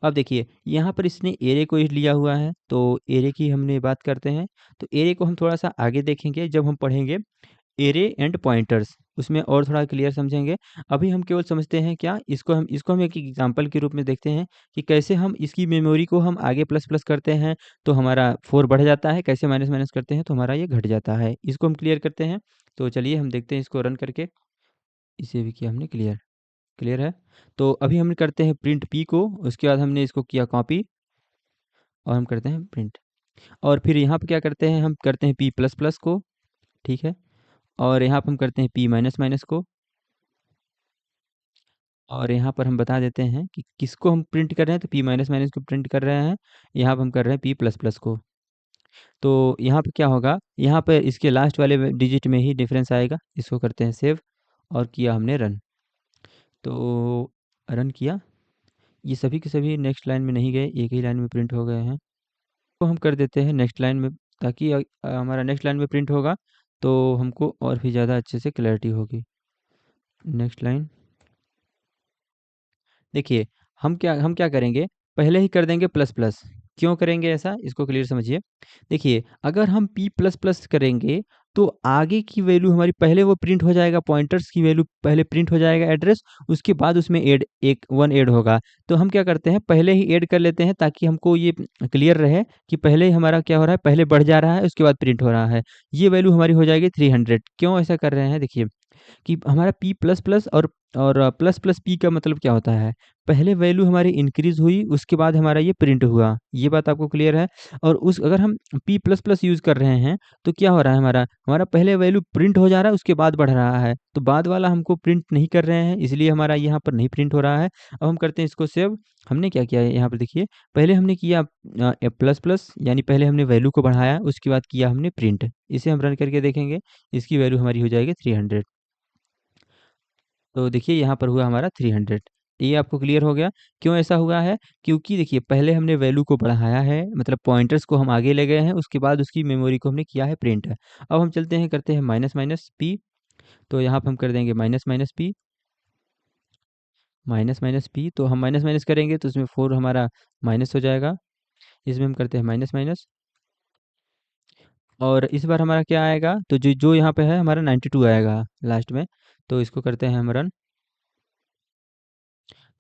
अब देखिए, यहाँ पर इसने एरे को लिया हुआ है, तो एरे की हमने बात करते हैं। तो एरे को हम थोड़ा सा आगे देखेंगे, जब हम पढ़ेंगे एरे एंड पॉइंटर्स, उसमें और थोड़ा क्लियर समझेंगे। अभी हम केवल समझते हैं क्या, इसको हम एक एग्जांपल के रूप में देखते हैं, कि कैसे हम इसकी मेमोरी को हम आगे प्लस प्लस करते हैं तो हमारा 4 बढ़ जाता है, कैसे माइनस माइनस करते हैं तो हमारा ये घट जाता है। इसको हम क्लियर करते हैं। तो चलिए हम देखते हैं इसको रन करके। इसे भी किया हमने क्लियर। क्लियर है? तो अभी हम करते हैं प्रिंट पी को, उसके बाद हमने इसको किया कॉपी, और हम करते हैं प्रिंट। और फिर यहाँ पे क्या करते हैं, हम करते हैं पी प्लस प्लस को, ठीक है। और यहाँ पर हम करते हैं पी माइनस माइनस को, और यहाँ पर हम बता देते हैं कि किसको हम प्रिंट कर रहे हैं, तो पी माइनस माइनस को प्रिंट कर रहे हैं। यहाँ पर हम कर रहे हैं पी प्लस प्लस को। तो यहाँ पे क्या होगा, यहाँ पर इसके लास्ट वाले डिजिट में ही डिफरेंस आएगा। इसको करते हैं सेव, और किया हमने रन। तो रन किया, ये सभी के सभी नेक्स्ट लाइन में नहीं गए, एक ही लाइन में प्रिंट हो गए हैं। तो हम कर देते हैं नेक्स्ट लाइन में, ताकि हमारा नेक्स्ट लाइन में प्रिंट होगा, तो हमको और भी ज़्यादा अच्छे से क्लैरिटी होगी। Next line. देखिए, हम क्या करेंगे, पहले ही कर देंगे प्लस प्लस। क्यों करेंगे ऐसा, इसको क्लियर समझिए। देखिए, अगर हम पी प्लस प्लस करेंगे, तो आगे की वैल्यू हमारी पहले वो प्रिंट हो जाएगा, पॉइंटर्स की वैल्यू पहले प्रिंट हो जाएगा एड्रेस, उसके बाद उसमें ऐड एक 1 ऐड होगा। तो हम क्या करते हैं, पहले ही ऐड कर लेते हैं ताकि हमको ये क्लियर रहे कि पहले ही हमारा क्या हो रहा है, पहले बढ़ जा रहा है उसके बाद प्रिंट हो रहा है। ये वैल्यू हमारी हो जाएगी 300। क्यों ऐसा कर रहे हैं, देखिए कि हमारा पी प्लस प्लस और प्लस प्लस पी का मतलब क्या होता है, पहले वैल्यू हमारी इंक्रीज हुई उसके बाद हमारा ये प्रिंट हुआ, ये बात आपको क्लियर है। और उस अगर हम पी प्लस प्लस यूज़ कर रहे हैं तो क्या हो रहा है, हमारा हमारा पहले वैल्यू प्रिंट हो जा रहा है उसके बाद बढ़ रहा है, तो बाद वाला हमको प्रिंट नहीं कर रहे हैं, इसलिए हमारा यहाँ पर नहीं प्रिंट हो रहा है। अब हम करते हैं इसको सेव। हमने क्या किया है यहाँ पर देखिए, पहले हमने किया प्लस प्लस, यानी पहले हमने वैल्यू को बढ़ाया उसके बाद किया हमने प्रिंट। इसे हम रन करके देखेंगे, इसकी वैल्यू हमारी हो जाएगी 300। तो देखिए यहाँ पर हुआ हमारा 300। ये आपको क्लियर हो गया क्यों ऐसा हुआ है, क्योंकि देखिए पहले हमने वैल्यू को बढ़ाया है, मतलब पॉइंटर्स को हम आगे ले गए हैं, उसके बाद उसकी मेमोरी को हमने किया है प्रिंट। अब हम चलते हैं, करते हैं माइनस माइनस पी। तो यहाँ पर हम कर देंगे minus minus P, minus minus P. तो हम माइनस माइनस करेंगे तो उसमें 4 हमारा माइनस हो जाएगा, इसमें हम करते हैं माइनस माइनस। और इस बार हमारा क्या आएगा, तो जो जो यहाँ पे है हमारा 92 आएगा लास्ट में। तो इसको करते हैं हम रन।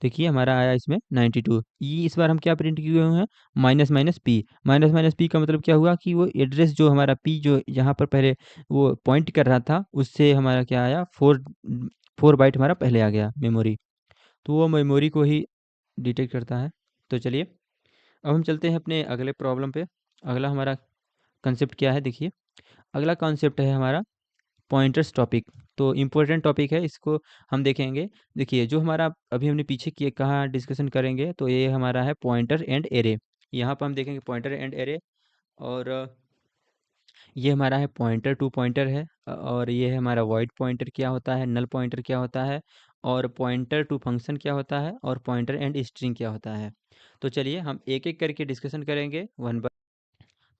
देखिए हमारा आया इसमें 92। ये इस बार हम क्या प्रिंट किए हुए हैं, minus minus P. Minus minus P का मतलब क्या हुआ कि वो एड्रेस जो हमारा पी जो यहाँ पर पहले वो पॉइंट कर रहा था, उससे हमारा क्या आया, 4 बाइट हमारा पहले आ गया मेमोरी। तो वो मेमोरी को ही डिटेक्ट करता है। तो चलिए अब हम चलते हैं अपने अगले प्रॉब्लम पे। अगला हमारा कंसेप्ट क्या है, देखिए अगला कॉन्सेप्ट है हमारा पॉइंटर्स टॉपिक। तो इम्पोर्टेंट टॉपिक है, इसको हम देखेंगे। देखिए जो हमारा अभी हमने पीछे किए कहाँ डिस्कशन करेंगे, तो ये हमारा है पॉइंटर एंड एरे। यहाँ पर हम देखेंगे पॉइंटर एंड एरे। और ये हमारा है पॉइंटर टू पॉइंटर है। और ये है हमारा वॉइड पॉइंटर क्या होता है, नल पॉइंटर क्या होता है, और पॉइंटर टू फंक्शन क्या होता है, और पॉइंटर एंड स्ट्रिंग क्या होता है। तो चलिए हम एक एक करके डिस्कशन करेंगे वन बाय।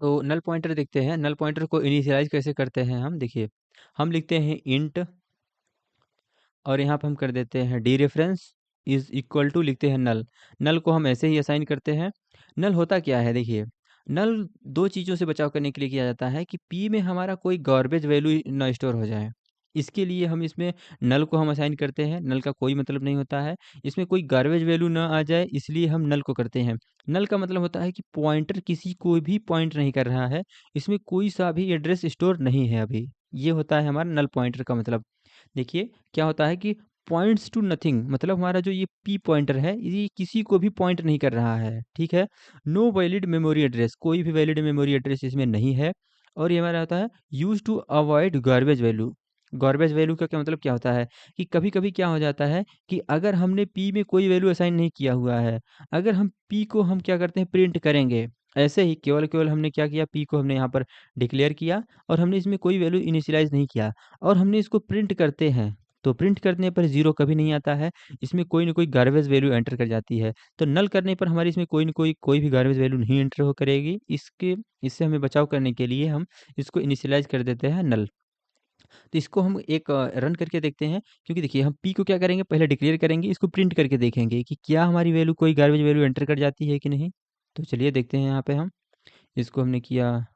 तो नल पॉइंटर देखते हैं, नल पॉइंटर को इनिशियलाइज कैसे करते हैं हम, देखिए हम लिखते हैं इंट, और यहाँ पे हम कर देते हैं dereference is equal to, लिखते हैं नल। नल को हम ऐसे ही असाइन करते हैं। नल होता क्या है, देखिए नल दो चीज़ों से बचाव करने के लिए किया जाता है कि पी में हमारा कोई गार्बेज वैल्यू ना स्टोर हो जाए, इसके लिए हम इसमें नल को हम असाइन करते हैं। नल का कोई मतलब नहीं होता है, इसमें कोई गार्बेज वैल्यू ना आ जाए, इसलिए हम नल को करते हैं। नल का मतलब होता है कि पॉइंटर किसी को भी पॉइंट नहीं कर रहा है, इसमें कोई सा भी एड्रेस स्टोर नहीं है अभी। ये होता है हमारा नल पॉइंटर का मतलब। देखिए क्या होता है कि पॉइंट्स टू नथिंग, मतलब हमारा जो ये पी पॉइंटर है ये किसी को भी पॉइंट नहीं कर रहा है, ठीक है। नो वैलिड मेमोरी एड्रेस, कोई भी वैलिड मेमोरी एड्रेस इसमें नहीं है। और ये हमारा होता है use to avoid garbage value. Garbage value का क्या मतलब क्या होता है कि कभी कभी क्या हो जाता है कि अगर हमने पी में कोई वैल्यू असाइन नहीं किया हुआ है, अगर हम पी को हम क्या करते हैं प्रिंट करेंगे, ऐसे ही केवल केवल हमने क्या किया, पी को हमने यहाँ पर डिक्लेयर किया और हमने इसमें कोई वैल्यू इनिशियलाइज नहीं किया, और हमने इसको प्रिंट करते हैं, तो प्रिंट करने पर ज़ीरो कभी नहीं आता है, इसमें कोई ना कोई गार्बेज वैल्यू एंटर कर जाती है। तो नल करने पर हमारी इसमें कोई ना कोई भी गार्बेज वैल्यू नहीं एंटर हो करेगी। इससे हमें बचाव करने के लिए हम इसको इनिशियलाइज कर देते हैं नल। तो इसको हम एक रन करके देखते हैं, क्योंकि देखिए हम पी को क्या करेंगे, पहले डिक्लेयर करेंगे, इसको प्रिंट करके देखेंगे कि क्या हमारी वैल्यू कोई गार्बेज वैल्यू एंटर कर जाती है कि नहीं। तो चलिए देखते हैं, यहाँ पे हम इसको हमने किया।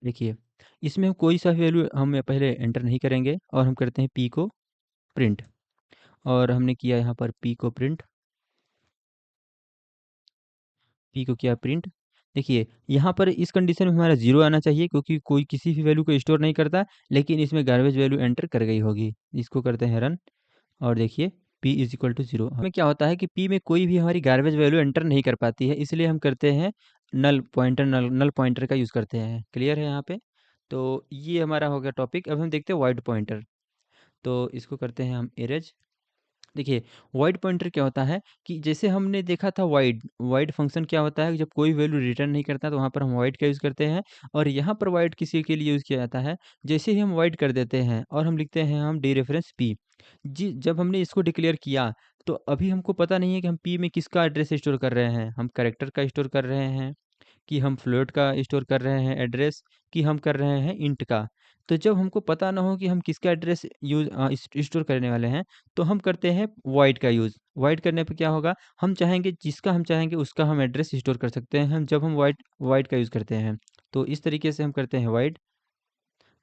देखिए इसमें हम कोई सा वैल्यू हम पहले एंटर नहीं करेंगे और हम करते हैं पी को प्रिंट, और हमने किया यहाँ पर पी को प्रिंट, पी को किया प्रिंट। देखिए यहाँ पर इस कंडीशन में हमारा ज़ीरो आना चाहिए क्योंकि कोई किसी भी वैल्यू को स्टोर नहीं करता, लेकिन इसमें गार्बेज वैल्यू एंटर कर गई होगी। इसको करते हैं रन, और देखिए p is equal to zero. हमें क्या होता है कि p में कोई भी हमारी गार्बेज वैल्यू एंटर नहीं कर पाती है, इसलिए हम करते हैं नल पॉइंटर, नल पॉइंटर का यूज़ करते हैं। क्लियर है यहाँ पे। तो ये हमारा हो गया टॉपिक। अब हम देखते हैं वाइड पॉइंटर। तो इसको करते हैं हम एरेज। देखिए वॉइड पॉइंटर क्या होता है कि जैसे हमने देखा था वाइड, वाइड फंक्शन क्या होता है, जब कोई वैल्यू रिटर्न नहीं करता तो वहाँ पर हम वाइड का यूज़ करते हैं, और यहाँ पर वाइड किसी के लिए यूज़ किया जाता है जैसे ही हम वाइड कर देते हैं और हम लिखते हैं हम डी रेफरेंस पी। जी जब हमने इसको डिक्लेयर किया तो अभी हमको पता नहीं है कि हम पी में किसका एड्रेस स्टोर कर रहे हैं, हम करेक्टर का स्टोर कर रहे हैं कि हम फ्लोट का स्टोर कर रहे हैं एड्रेस, कि हम कर रहे हैं इंट का। तो जब हमको पता ना हो कि हम किसका एड्रेस स्टोर करने वाले हैं, तो हम करते हैं वॉइड का यूज़। वॉइड करने पे क्या होगा, हम चाहेंगे जिसका हम चाहेंगे उसका हम एड्रेस स्टोर कर सकते हैं हम, जब हम वॉइड वॉइड का यूज़ करते हैं। तो इस तरीके से हम करते हैं वॉइड।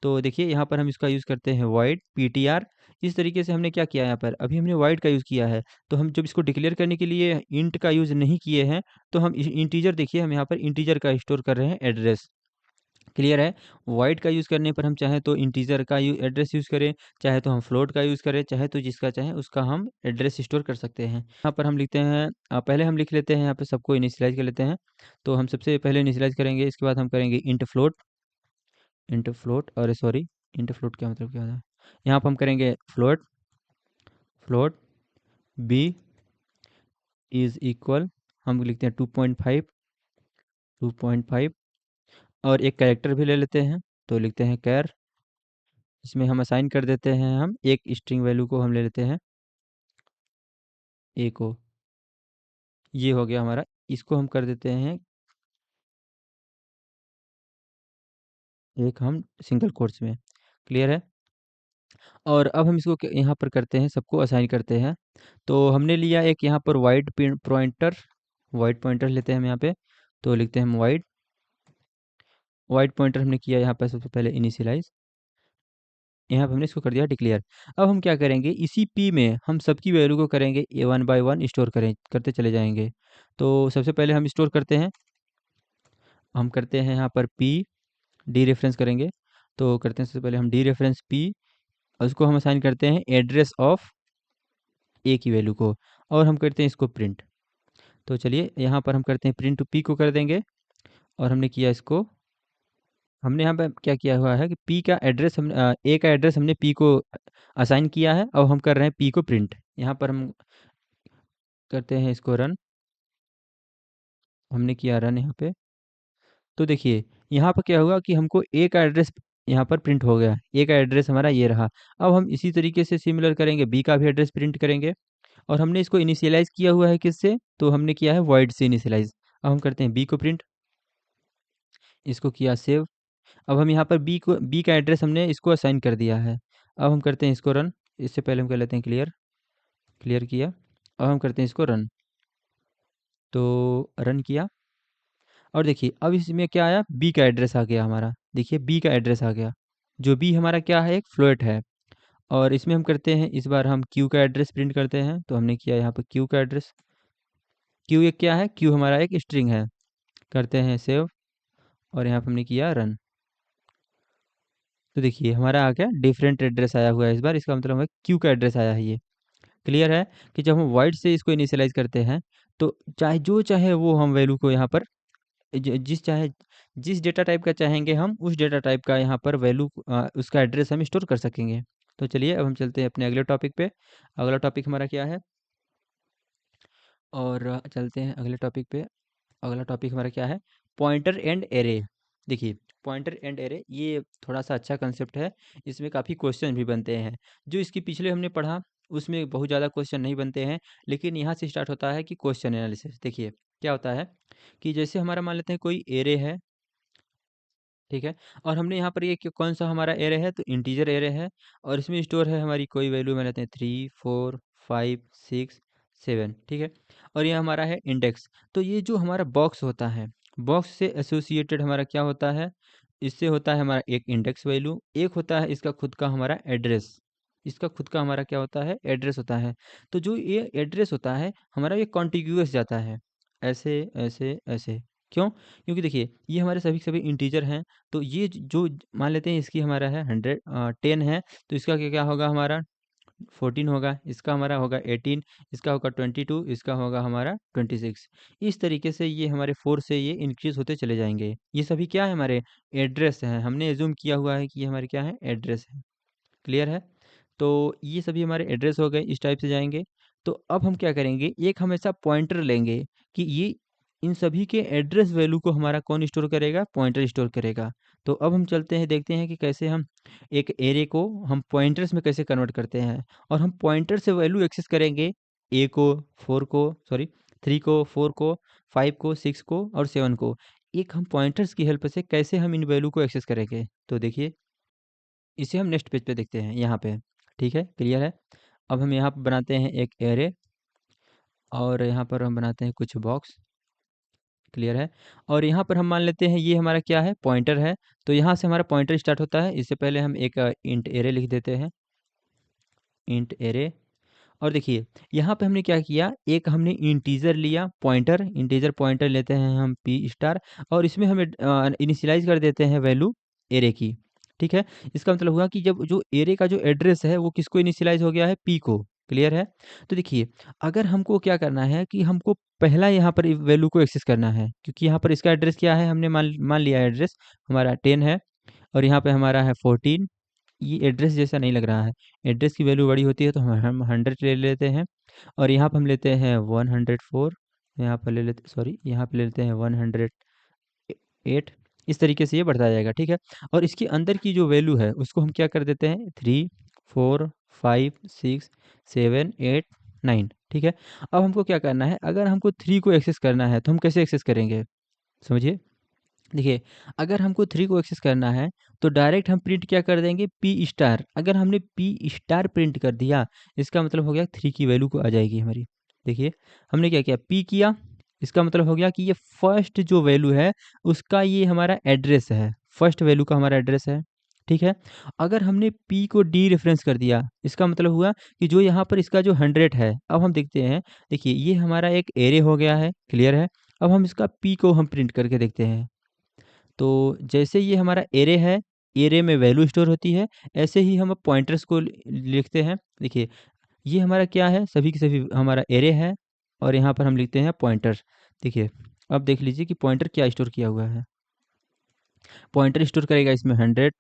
तो देखिए यहाँ पर हम इसका यूज़ करते हैं वॉइड पीटीआर। इस तरीके से हमने क्या किया यहाँ पर, अभी हमने वॉइड का यूज़ किया है, तो हम जब इसको डिक्लेयर करने के लिए इंट का यूज़ नहीं किए हैं, तो हम इंटीजर, देखिए हम यहाँ पर इंटीजर का स्टोर कर रहे हैं एड्रेस। क्लियर है? वॉइड का यूज़ करने पर हम चाहें तो इंटीजर का एड्रेस यूज़ करें, चाहे तो हम फ्लोट का यूज़ करें, चाहे तो जिसका चाहें उसका हम एड्रेस स्टोर कर सकते हैं। यहाँ पर हम लिखते हैं पहले हम लिख लेते हैं, यहाँ पे सबको इनिशियलाइज़ कर लेते हैं। तो हम सबसे पहले इनिशियलाइज़ करेंगे, इसके बाद हम करेंगे इंट फ्लोट, अरे सॉरी, इंट फ्लोट क्या मतलब क्या होता है? यहाँ पर हम करेंगे float float b is equal, हम लिखते हैं 2.5 और एक कैरेक्टर भी ले लेते हैं, तो लिखते हैं कैर। इसमें हम असाइन कर देते हैं, हम एक स्ट्रिंग वैल्यू को हम ले लेते हैं ए को। ये हो गया हमारा, इसको हम कर देते हैं एक हम सिंगल कोट्स में। क्लियर है? और अब हम इसको यहाँ पर करते हैं, सबको असाइन करते हैं। तो हमने लिया एक यहाँ पर वाइड पॉइंटर लेते हैं हम यहाँ पे, तो लिखते हैं हम वाइड पॉइंटर हमने किया यहाँ पर सबसे पहले इनिशियलाइज, यहाँ पे हमने इसको कर दिया डिक्लेयर। अब हम क्या करेंगे, इसी पी में हम सबकी वैल्यू को करेंगे ए वन बाई वन स्टोर करते चले जाएंगे। तो सबसे पहले हम स्टोर करते हैं, हम करते हैं यहाँ पर पी डी रेफरेंस करेंगे। तो करते हैं सबसे पहले हम डी रेफरेंस पी, और उसको हम असाइन करते हैं एड्रेस ऑफ ए की वैल्यू को, और हम करते हैं इसको प्रिंट। तो चलिए यहाँ पर हम करते हैं प्रिंट टू पी को कर देंगे, और हमने किया इसको, हमने यहाँ पे क्या किया हुआ है कि पी का एड्रेस हम ए का एड्रेस हमने पी को असाइन किया है, अब हम कर रहे हैं पी को प्रिंट। यहाँ पर हम करते हैं इसको रन, हमने किया रन यहाँ पे। तो देखिए यहाँ पर क्या हुआ कि हमको ए का एड्रेस यहाँ पर प्रिंट हो गया, ए का एड्रेस हमारा ये रहा। अब हम इसी तरीके से सिमिलर करेंगे, बी का भी एड्रेस प्रिंट करेंगे, और हमने इसको इनिशियलाइज़ किया हुआ है किससे, तो हमने किया है वॉइड से इनिशियलाइज़। अब हम करते हैं बी को प्रिंट, इसको किया सेव। अब हम यहाँ पर बी का एड्रेस हमने इसको असाइन कर दिया है। अब हम करते हैं इसको रन, इससे पहले हम कर लेते हैं क्लियर, क्लियर किया। अब हम करते हैं इसको रन, तो रन किया, और देखिए अब इसमें क्या आया, बी का एड्रेस आ गया हमारा, देखिए बी का एड्रेस आ गया, जो बी हमारा क्या है, एक फ्लोट है। और इसमें हम करते हैं, इस बार हम क्यू का एड्रेस प्रिंट करते हैं, तो हमने किया यहाँ पर क्यू का एड्रेस। क्यू एक क्या है, क्यू हमारा एक स्ट्रिंग है। करते हैं सेव, और यहाँ पर हमने किया रन। तो देखिए हमारा आ गया डिफरेंट एड्रेस आया हुआ है इस बार, इसका मतलब है क्यू का एड्रेस आया है ये। क्लियर है कि जब हम वॉइड से इसको इनिशियलाइज करते हैं, तो चाहे जो चाहे वो हम वैल्यू को यहाँ पर जिस डेटा टाइप का चाहेंगे हम उस डेटा टाइप का यहाँ पर वैल्यू उसका एड्रेस हम स्टोर कर सकेंगे। तो चलिए अब हम चलते हैं अपने अगले टॉपिक पे। अगला टॉपिक हमारा क्या है, और चलते हैं अगले टॉपिक पे। अगला टॉपिक हमारा क्या है, पॉइंटर एंड एरे। देखिए पॉइंटर एंड एरे ये थोड़ा सा अच्छा कंसेप्ट है, इसमें काफ़ी क्वेश्चन भी बनते हैं। जो इसके पिछले हमने पढ़ा उसमें बहुत ज़्यादा क्वेश्चन नहीं बनते हैं, लेकिन यहाँ से स्टार्ट होता है कि क्वेश्चन एनालिसिस। देखिए क्या होता है कि जैसे हमारा मान लेते हैं कोई एरे है, ठीक है, और हमने यहाँ पर ये कौन सा हमारा एरे है, तो इंटीजर एरे है, और इसमें स्टोर है हमारी कोई वैल्यू, मान लेते हैं 3 4 5 6 7, ठीक है, और ये हमारा है इंडेक्स। तो ये जो हमारा बॉक्स होता है, बॉक्स से एसोसिएटेड हमारा क्या होता है, इससे होता है हमारा एक इंडेक्स वैल्यू, एक होता है इसका खुद का हमारा एड्रेस, इसका खुद का हमारा क्या होता है, एड्रेस होता है। तो जो ये एड्रेस होता है हमारा, ये कॉन्टिग्यूअस जाता है, ऐसे ऐसे ऐसे। क्यों? क्योंकि देखिए ये हमारे सभी के सभी इंटीजर हैं, तो ये जो मान लेते हैं इसकी हमारा है 10 है, तो इसका क्या क्या होगा, हमारा 14 होगा, इसका हमारा होगा 18, इसका होगा 22, इसका होगा हमारा 26। इस तरीके से ये हमारे 4 से ये इंक्रीज होते चले जाएंगे। ये सभी क्या है, हमारे एड्रेस हैं, हमने एज्यूम किया हुआ है कि ये हमारे क्या है, एड्रेस है। क्लियर है? तो ये सभी हमारे एड्रेस हो गए, इस टाइप से जाएँगे। तो अब हम क्या करेंगे, एक हमेशा पॉइंटर लेंगे कि ये इन सभी के एड्रेस वैल्यू को हमारा कौन स्टोर करेगा, पॉइंटर स्टोर करेगा। तो अब हम चलते हैं, देखते हैं कि कैसे हम एक एरे को हम पॉइंटर्स में कैसे कन्वर्ट करते हैं, और हम पॉइंटर से वैल्यू एक्सेस करेंगे ए को, 4 को, सॉरी 3 को, 4 को, 5 को, 6 को और 7 को। एक हम पॉइंटर्स की हेल्प से कैसे हम इन वैल्यू को एक्सेस करेंगे। तो देखिए इसे हम नेक्स्ट पेज पे देखते हैं यहाँ पे, ठीक है, क्लियर है। अब हम यहाँ पे बनाते हैं एक एरे, और यहाँ पर हम बनाते हैं कुछ बॉक्स, क्लियर है। और यहाँ पर हम मान लेते हैं ये हमारा क्या है, पॉइंटर है। तो यहाँ से हमारा पॉइंटर स्टार्ट होता है। इससे पहले हम एक इंट एरे लिख देते हैं, इंट एरे। और देखिए यहाँ पे हमने क्या किया, एक हमने इंटीजर लिया पॉइंटर, इंटीजर पॉइंटर लेते हैं हम पी स्टार, और इसमें हमें इनिशियलाइज कर देते हैं वैल्यू एरे की। ठीक है, इसका मतलब हुआ कि जब जो एरे का जो एड्रेस है वो किसको इनिशियलाइज हो गया है, पी को। क्लियर है। तो देखिए अगर हमको क्या करना है कि हमको पहला यहाँ पर वैल्यू को एक्सेस करना है, क्योंकि यहाँ पर इसका एड्रेस क्या है, हमने मान मान लिया एड्रेस हमारा 10 है, और यहाँ पे हमारा है 14। ये एड्रेस जैसा नहीं लग रहा है, एड्रेस की वैल्यू बड़ी होती है तो हम 100 ले लेते हैं, और यहाँ पर हम लेते हैं 104, यहाँ पर ले लेते, सॉरी यहाँ पे ले लेते हैं 108। इस तरीके से ये बढ़ता जाएगा। ठीक है, और इसके अंदर की जो वैल्यू है उसको हम क्या कर देते हैं, 3 4 5 6 7 8 9। ठीक है, अब हमको क्या करना है, अगर हमको 3 को एक्सेस करना है तो हम कैसे एक्सेस करेंगे, समझिए। देखिए अगर हमको 3 को एक्सेस करना है तो डायरेक्ट हम प्रिंट क्या कर देंगे, पी स्टार। अगर हमने पी स्टार प्रिंट कर दिया, इसका मतलब हो गया 3 की वैल्यू को आ जाएगी हमारी। देखिए हमने क्या किया, पी किया, इसका मतलब हो गया कि ये फर्स्ट जो वैल्यू है उसका ये हमारा एड्रेस है, फर्स्ट वैल्यू का हमारा एड्रेस है। ठीक है, अगर हमने पी को डी रेफरेंस कर दिया, इसका मतलब हुआ कि जो यहाँ पर इसका जो 100 है, अब हम देखते हैं, देखिए ये हमारा एक एरे हो गया है। क्लियर है, अब हम इसका पी को हम प्रिंट करके देखते हैं। तो जैसे ये हमारा एरे है, एरे में वैल्यू स्टोर होती है, ऐसे ही हम अब पॉइंटर्स को लिखते हैं। देखिए ये हमारा क्या है, सभी के सभी हमारा एरे है, और यहाँ पर हम लिखते हैं पॉइंटर्स। देखिए अब देख लीजिए कि पॉइंटर क्या स्टोर किया हुआ है। पॉइंटर स्टोर करेगा इसमें 100,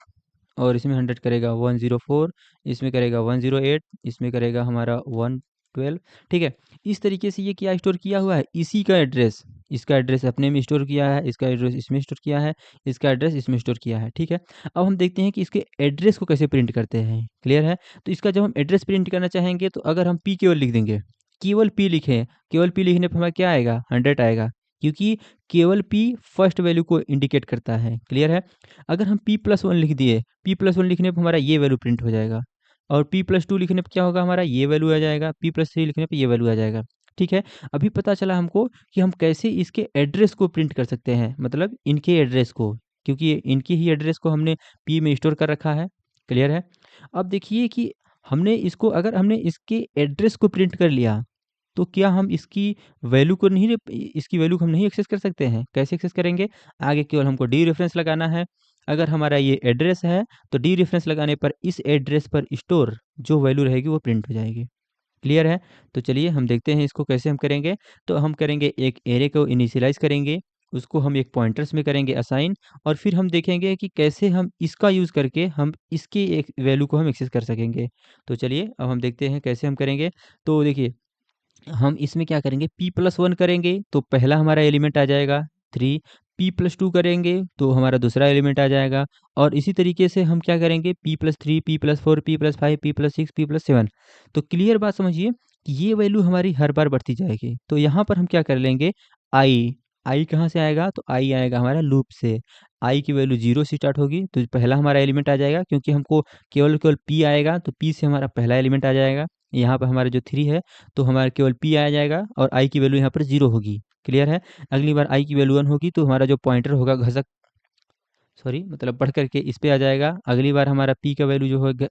और इसमें 100 करेगा 104, इसमें करेगा 108, इसमें करेगा हमारा 112। ठीक है, इस तरीके से ये क्या स्टोर किया हुआ है, इसी का एड्रेस, इसका एड्रेस अपने में स्टोर किया है, इसका एड्रेस इसमें स्टोर किया है, इसका एड्रेस इसमें स्टोर किया है। ठीक है, अब हम देखते हैं कि इसके एड्रेस को कैसे प्रिंट करते हैं। क्लियर है, तो इसका जब हम एड्रेस प्रिंट करना चाहेंगे तो अगर हम पी केवल लिख देंगे, केवल पी लिखें, केवल पी लिखने पर हमारा क्या आएगा, 100 आएगा, क्योंकि केवल पी फर्स्ट वैल्यू को इंडिकेट करता है। क्लियर है, अगर हम p+1 लिख दिए, p+1 लिखने पर हमारा ये वैल्यू प्रिंट हो जाएगा, और p+2 लिखने पर क्या होगा, हमारा ये वैल्यू आ जाएगा, p+3 लिखने पर ये वैल्यू आ जाएगा। ठीक है, अभी पता चला हमको कि हम कैसे इसके एड्रेस को प्रिंट कर सकते हैं, मतलब इनके एड्रेस को, क्योंकि इनके ही एड्रेस को हमने p में स्टोर कर रखा है। क्लियर है, अब देखिए कि हमने इसको, अगर हमने इसके एड्रेस को प्रिंट कर लिया तो क्या हम इसकी वैल्यू को नहीं, इसकी वैल्यू को हम नहीं एक्सेस कर सकते हैं, कैसे एक्सेस करेंगे, आगे केवल हमको डी रेफरेंस लगाना है। अगर हमारा ये एड्रेस है तो डी रेफरेंस लगाने पर इस एड्रेस पर स्टोर जो वैल्यू रहेगी वो प्रिंट हो जाएगी। क्लियर है, तो चलिए हम देखते हैं इसको कैसे हम करेंगे। तो हम करेंगे, एक एरे को इनिशियलाइज करेंगे, उसको हम एक पॉइंटर्स में करेंगे असाइन, और फिर हम देखेंगे कि कैसे हम इसका यूज़ करके हम इसकी एक वैल्यू को हम एक्सेस कर सकेंगे। तो चलिए अब हम देखते हैं कैसे हम करेंगे। तो देखिए हम इसमें क्या करेंगे, p+1 करेंगे तो पहला हमारा एलिमेंट आ जाएगा 3, p+2 करेंगे तो हमारा दूसरा एलिमेंट आ जाएगा, और इसी तरीके से हम क्या करेंगे, p+3 p+4 p+5 p+6 p+7। तो क्लियर बात समझिए कि ये वैल्यू हमारी हर बार बढ़ती जाएगी। तो यहाँ पर हम क्या कर लेंगे, आई, आई कहाँ से आएगा, तो आई आएगा हमारा लूप से। आई की वैल्यू 0 से स्टार्ट होगी तो पहला हमारा एलिमेंट आ जाएगा, क्योंकि हमको केवल केवल पी आएगा तो पी से हमारा पहला एलिमेंट आ जाएगा। यहाँ पर हमारा जो 3 है तो हमारा केवल पी आ जाएगा, और आई की वैल्यू यहाँ पर 0 होगी। क्लियर है, अगली बार आई की वैल्यू 1 होगी तो हमारा जो पॉइंटर होगा घसक, सॉरी मतलब बढ़ करके इस पे आ जाएगा। अगली बार हमारा पी का वैल्यू जो होगा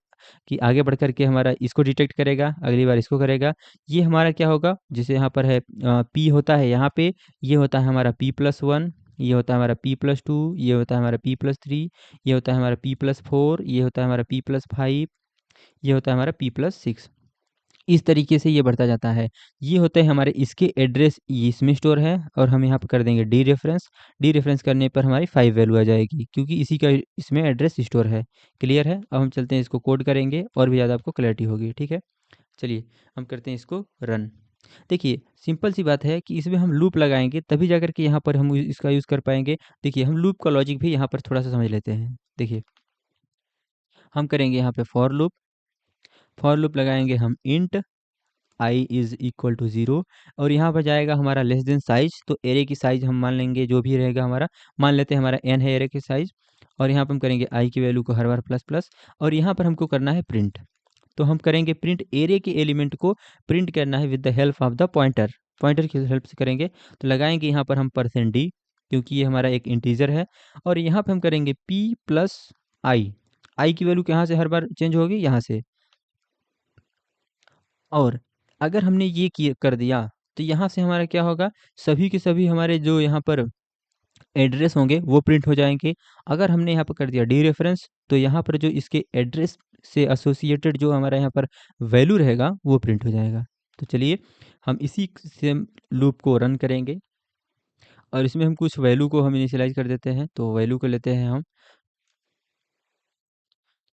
कि आगे बढ़ करके हमारा इसको डिटेक्ट करेगा, अगली बार इसको करेगा। ये हमारा क्या होगा, जैसे यहाँ पर है पी होता है यहाँ पे, ये होता है हमारा p+1, ये होता है हमारा p+2, ये होता है हमारा p+3, ये होता है हमारा p+4, ये होता है हमारा p+5, ये होता है हमारा p+6। इस तरीके से ये बढ़ता जाता है। ये होते हैं हमारे इसके एड्रेस, ये इसमें स्टोर है, और हम यहाँ पर कर देंगे डी रेफरेंस। डी रेफरेंस करने पर हमारी 5 वैल्यू आ जाएगी, क्योंकि इसी का इसमें एड्रेस स्टोर है। क्लियर है, अब हम चलते हैं इसको कोड करेंगे और भी ज़्यादा आपको क्लैरिटी होगी। ठीक है, चलिए हम करते हैं इसको रन। देखिए सिंपल सी बात है कि इसमें हम लूप लगाएंगे तभी जाकर के यहाँ पर हम इसका यूज़ कर पाएंगे। देखिए हम लूप का लॉजिक भी यहाँ पर थोड़ा सा समझ लेते हैं। देखिए हम करेंगे यहाँ पे फॉर लूप, फॉर लूप लगाएंगे हम int i is equal to 0, और यहाँ पर जाएगा हमारा लेस देन साइज, तो एरे की साइज हम मान लेंगे जो भी रहेगा हमारा, मान लेते हैं हमारा n है एरे की साइज, और यहाँ पर हम करेंगे आई की वैल्यू को हर बार प्लस प्लस, और यहाँ पर हमको करना है प्रिंट। तो हम करेंगे प्रिंट, एरे के एलिमेंट को प्रिंट करना है with the help of the pointer. Pointer की हेल्प से करेंगे। तो लगाएंगे यहाँ पर हम %d, क्योंकि ये हमारा एक इंटीजर है, और यहाँ पे हम करेंगे p प्लस आई। आई की वैल्यू कहाँ से हर बार चेंज होगी, यहाँ से। और अगर हमने ये किए कर दिया, तो यहाँ से हमारा क्या होगा, सभी के सभी हमारे जो यहाँ पर एड्रेस होंगे वो प्रिंट हो जाएंगे। अगर हमने यहाँ पर कर दिया डी रेफरेंस, तो यहाँ पर जो इसके एड्रेस से एसोसिएटेड जो हमारा यहाँ पर वैल्यू रहेगा वो प्रिंट हो जाएगा। तो चलिए हम इसी सेम लूप को रन करेंगे, और इसमें हम कुछ वैल्यू को हम इनिशियलाइज कर देते हैं। तो वैल्यू को लेते हैं हम,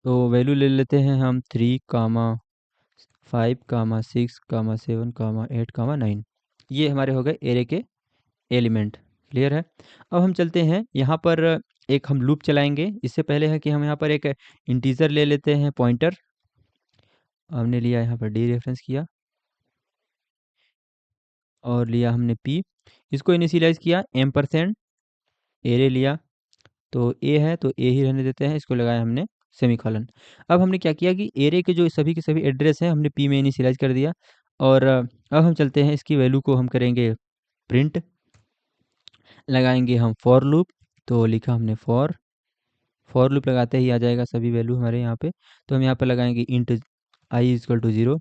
तो वैल्यू ले लेते हैं हम 3, 5, 6, 7, 8, 9। ये हमारे हो गए एरे के एलिमेंट। क्लियर है। अब हम चलते हैं यहाँ पर, एक हम लूप चलाएंगे। इससे पहले है कि हम यहाँ पर एक इंटीजर ले लेते हैं, पॉइंटर हमने लिया, यहाँ पर डी रेफरेंस किया और लिया हमने p, इसको इनिशियलाइज किया %, एरे लिया, तो ए है तो ए ही रहने देते हैं, इसको लगाया हमने सेमीकोलन। अब हमने क्या किया कि एरे के जो सभी के सभी एड्रेस हैं हमने p में इनिशियलाइज कर दिया। और अब हम चलते हैं, इसकी वैल्यू को हम करेंगे प्रिंट, लगाएंगे हम फॉर लूप। तो लिखा हमने फॉर लूप लगाते ही आ जाएगा सभी वैल्यू हमारे यहाँ पे। तो हम यहाँ पर लगाएंगे इंट आई इक्वल टू 0,